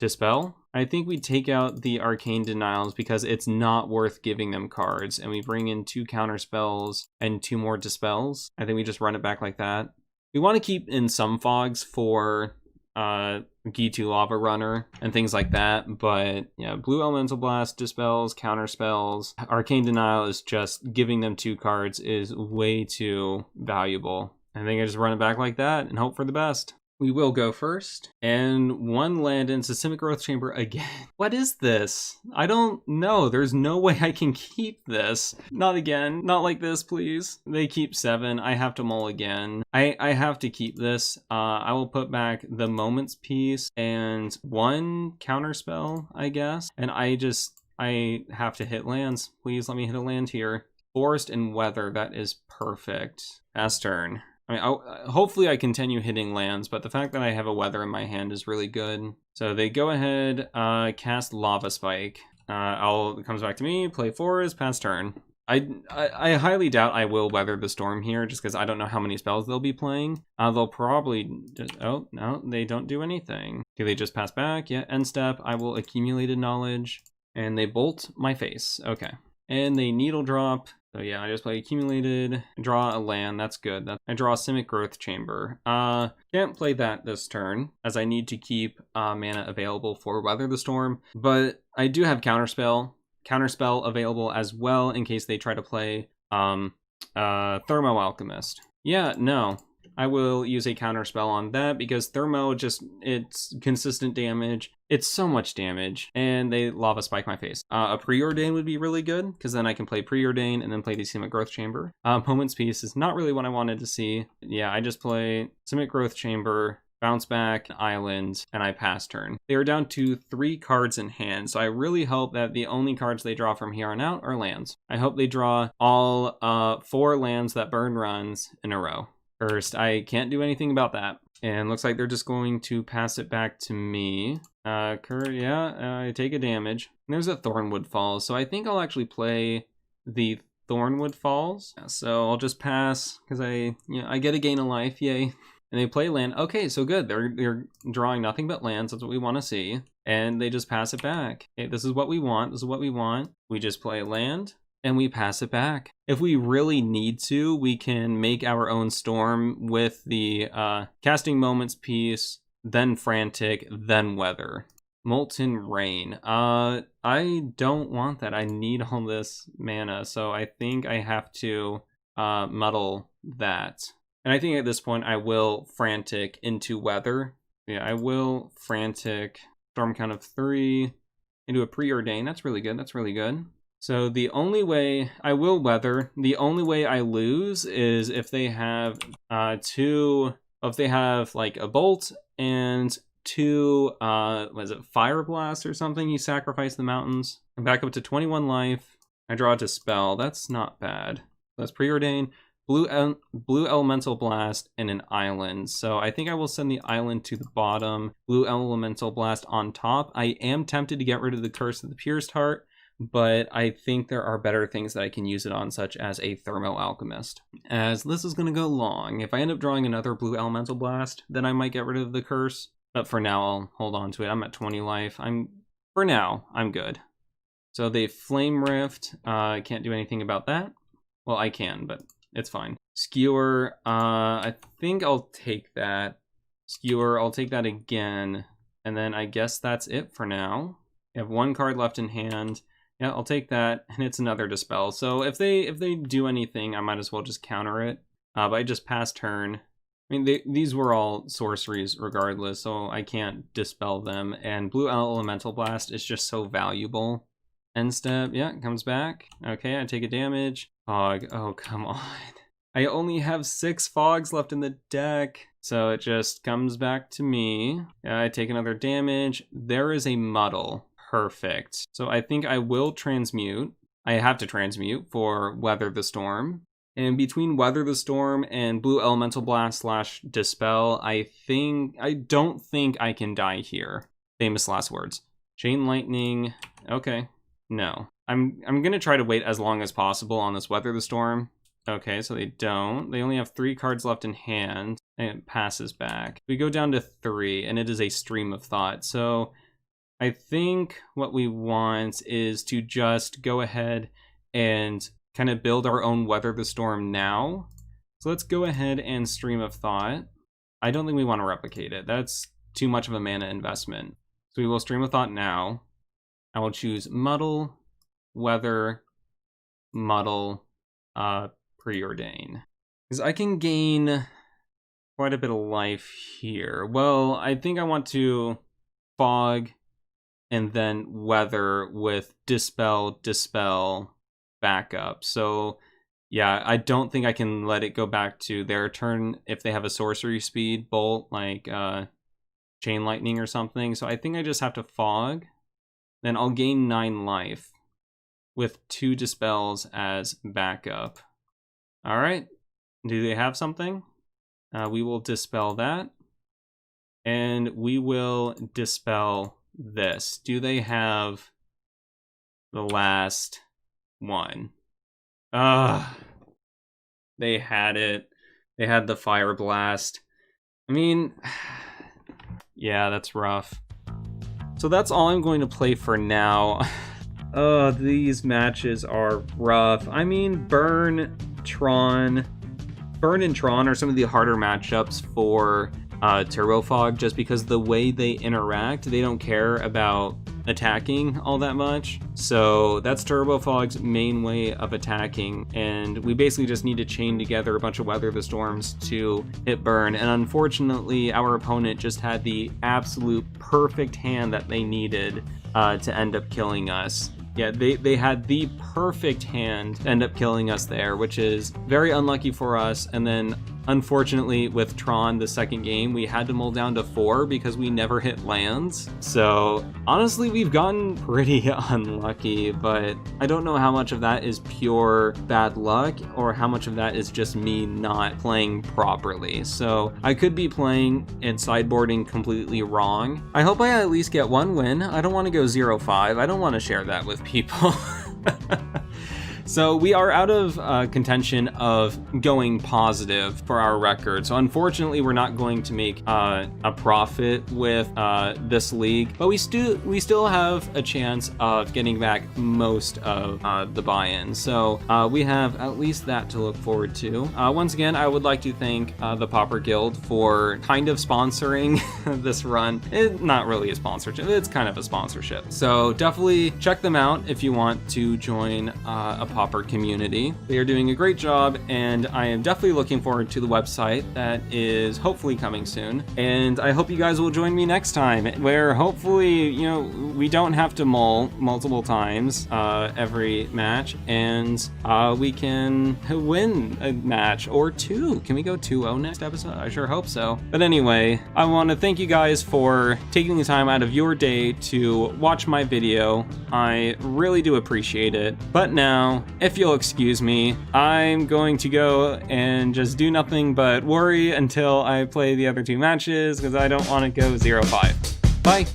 Dispel. I think we take out the Arcane Denials because it's not worth giving them cards. And we bring in 2 counter spells and 2 more Dispels. I think we just run it back like that. We want to keep in some fogs for G2 Lava Runner and things like that, but yeah, Blue Elemental Blast, Dispels, Counter Spells, Arcane Denial is just giving them 2 cards is way too valuable. I think I just run it back like that and hope for the best. We will go first, and 1 land in Systemic Growth Chamber again. What is this? I don't know. There's no way I can keep this. Not again. Not like this, please. They keep 7. I have to mull again. I have to keep this. I will put back the Moments piece and 1 counter spell, I guess. And I have to hit lands. Please let me hit a land here. Forest and Weather. That is perfect. Pass turn. I mean, hopefully I continue hitting lands, but the fact that I have a Weather in my hand is really good. So they go ahead, cast Lava Spike. It comes back to me, play Forest, pass turn. I highly doubt I will Weather the Storm here, just because I don't know how many spells they'll be playing. They'll probably oh, no, they don't do anything. Do they just pass back? Yeah, end step, I will Accumulated Knowledge, and they bolt my face. Okay. And they Needle Drop. So yeah, I just play Accumulated, draw a land, that's good. I draw a Simic Growth Chamber. Can't play that this turn, as I need to keep mana available for Weather the Storm, but I do have Counterspell available as well in case they try to play Thermo Alchemist. Yeah, no. I will use a counterspell on that because Thermo it's consistent damage. It's so much damage, and they Lava Spike my face. A Preordain would be really good because then I can play Preordain and then play the Simic Growth Chamber. Moments Piece is not really what I wanted to see. Yeah, I just play Simic Growth Chamber, bounce back, island, and I pass turn. They are down to 3 cards in hand, so I really hope that the only cards they draw from here on out are lands. I hope they draw all 4 lands that burn runs in a row. First, I can't do anything about that. And looks like they're just going to pass it back to me. I take a damage. And there's a Thornwood Falls, so I think I'll actually play the Thornwood Falls. So I'll just pass, because I get a gain of life, yay. And they play land. Okay, so good. They're drawing nothing but lands. That's what we want to see. And they just pass it back. Okay, this is what we want. This is what we want. We just play land, and we pass it back. If we really need to, we can make our own storm with the casting Moments piece, then Frantic, then Weather. Molten Rain. I don't want that. I need all this mana, so I think I have to muddle that. And I think at this point I will Frantic into Weather. Yeah, I will Frantic, storm count of 3, into a Preordain. That's really good. That's really good. So the only way I will weather, the only way I lose is if they have if they have like a bolt and two, was it Fire Blast or something? You sacrifice the mountains. I'm back up to 21 life. I draw a Dispel. That's not bad. That's Preordain, Blue Elemental Blast, and an Island. So I think I will send the Island to the bottom, Blue Elemental Blast on top. I am tempted to get rid of the Curse of the Pierced Heart, but I think there are better things that I can use it on, such as a Thermo Alchemist. As this is going to go long, if I end up drawing another Blue Elemental Blast, then I might get rid of the Curse. But for now, I'll hold on to it. I'm at 20 life. For now, I'm good. So they Flame Rift. I can't do anything about that. Well, I can, but it's fine. Skewer, I think I'll take that. Skewer, I'll take that again. And then I guess that's it for now. I have one card left in hand. Yeah, I'll take that, and it's another Dispel. So if they do anything, I might as well just counter it. But I just passed turn. I mean, these were all sorceries regardless, so I can't dispel them. And Blue Elemental Blast is just so valuable. End step, yeah, it comes back. Okay, I take a damage. Fog, oh, come on. I only have 6 fogs left in the deck, so it just comes back to me. Yeah, I take another damage. There is a Muddle. Perfect. So I think I will transmute. I have to transmute for Weather the Storm. And between Weather the Storm and Blue Elemental Blast / Dispel, I don't think I can die here. Famous last words. Chain Lightning. Okay. No. I'm gonna try to wait as long as possible on this Weather the Storm. Okay, so they don't. They only have 3 cards left in hand, and it passes back. We go down to 3, and it is a Stream of Thought. So I think what we want is to just go ahead and kind of build our own Weather the Storm now. So let's go ahead and Stream of Thought. I don't think we want to replicate it. That's too much of a mana investment. So we will Stream of Thought now. I will choose Muddle, Weather, Muddle, Preordain. Because I can gain quite a bit of life here. Well, I think I want to Fog and then Weather with Dispel, backup. So yeah, I don't think I can let it go back to their turn if they have a sorcery speed bolt like Chain Lightning or something. So I think I just have to Fog. Then I'll gain 9 life with 2 Dispels as backup. All right, do they have something? We will Dispel that, and we will Dispel this. Do they have the last one? They had it. They had the Fire Blast. I mean, yeah, that's rough. So that's all I'm going to play for now. These matches are rough. I mean, Burn and Tron are some of the harder matchups for Turbo Fog, just because the way they interact, they don't care about attacking all that much. So that's Turbo Fog's main way of attacking, and we basically just need to chain together a bunch of Weather the Storms to hit burn. And unfortunately, our opponent just had the absolute perfect hand that they needed to end up killing us. Yeah, they had the perfect hand to end up killing us there, which is very unlucky for us. And then, unfortunately, with Tron, the second game, we had to mull down to 4 because we never hit lands. So, honestly, we've gotten pretty unlucky, but I don't know how much of that is pure bad luck or how much of that is just me not playing properly. So, I could be playing and sideboarding completely wrong. I hope I at least get 1 win. I don't want to go 0-5. I don't want to share that with people. So we are out of contention of going positive for our record. So unfortunately, we're not going to make a profit with this league, but we still have a chance of getting back most of the buy-in. So we have at least that to look forward to. Once again, I would like to thank the Pauper Guild for kind of sponsoring this run. It's not really a sponsorship, it's kind of a sponsorship. So definitely check them out if you want to join a Pauper community. They are doing a great job, and I am definitely looking forward to the website that is hopefully coming soon. And I hope you guys will join me next time, where hopefully, you know, we don't have to mull multiple times every match, and we can win a match or two. Can we go 2-0 next episode? I sure hope so. But anyway, I want to thank you guys for taking the time out of your day to watch my video. I really do appreciate it. But now, if you'll excuse me, I'm going to go and just do nothing but worry until I play the other two matches, because I don't want to go 0-5. Bye!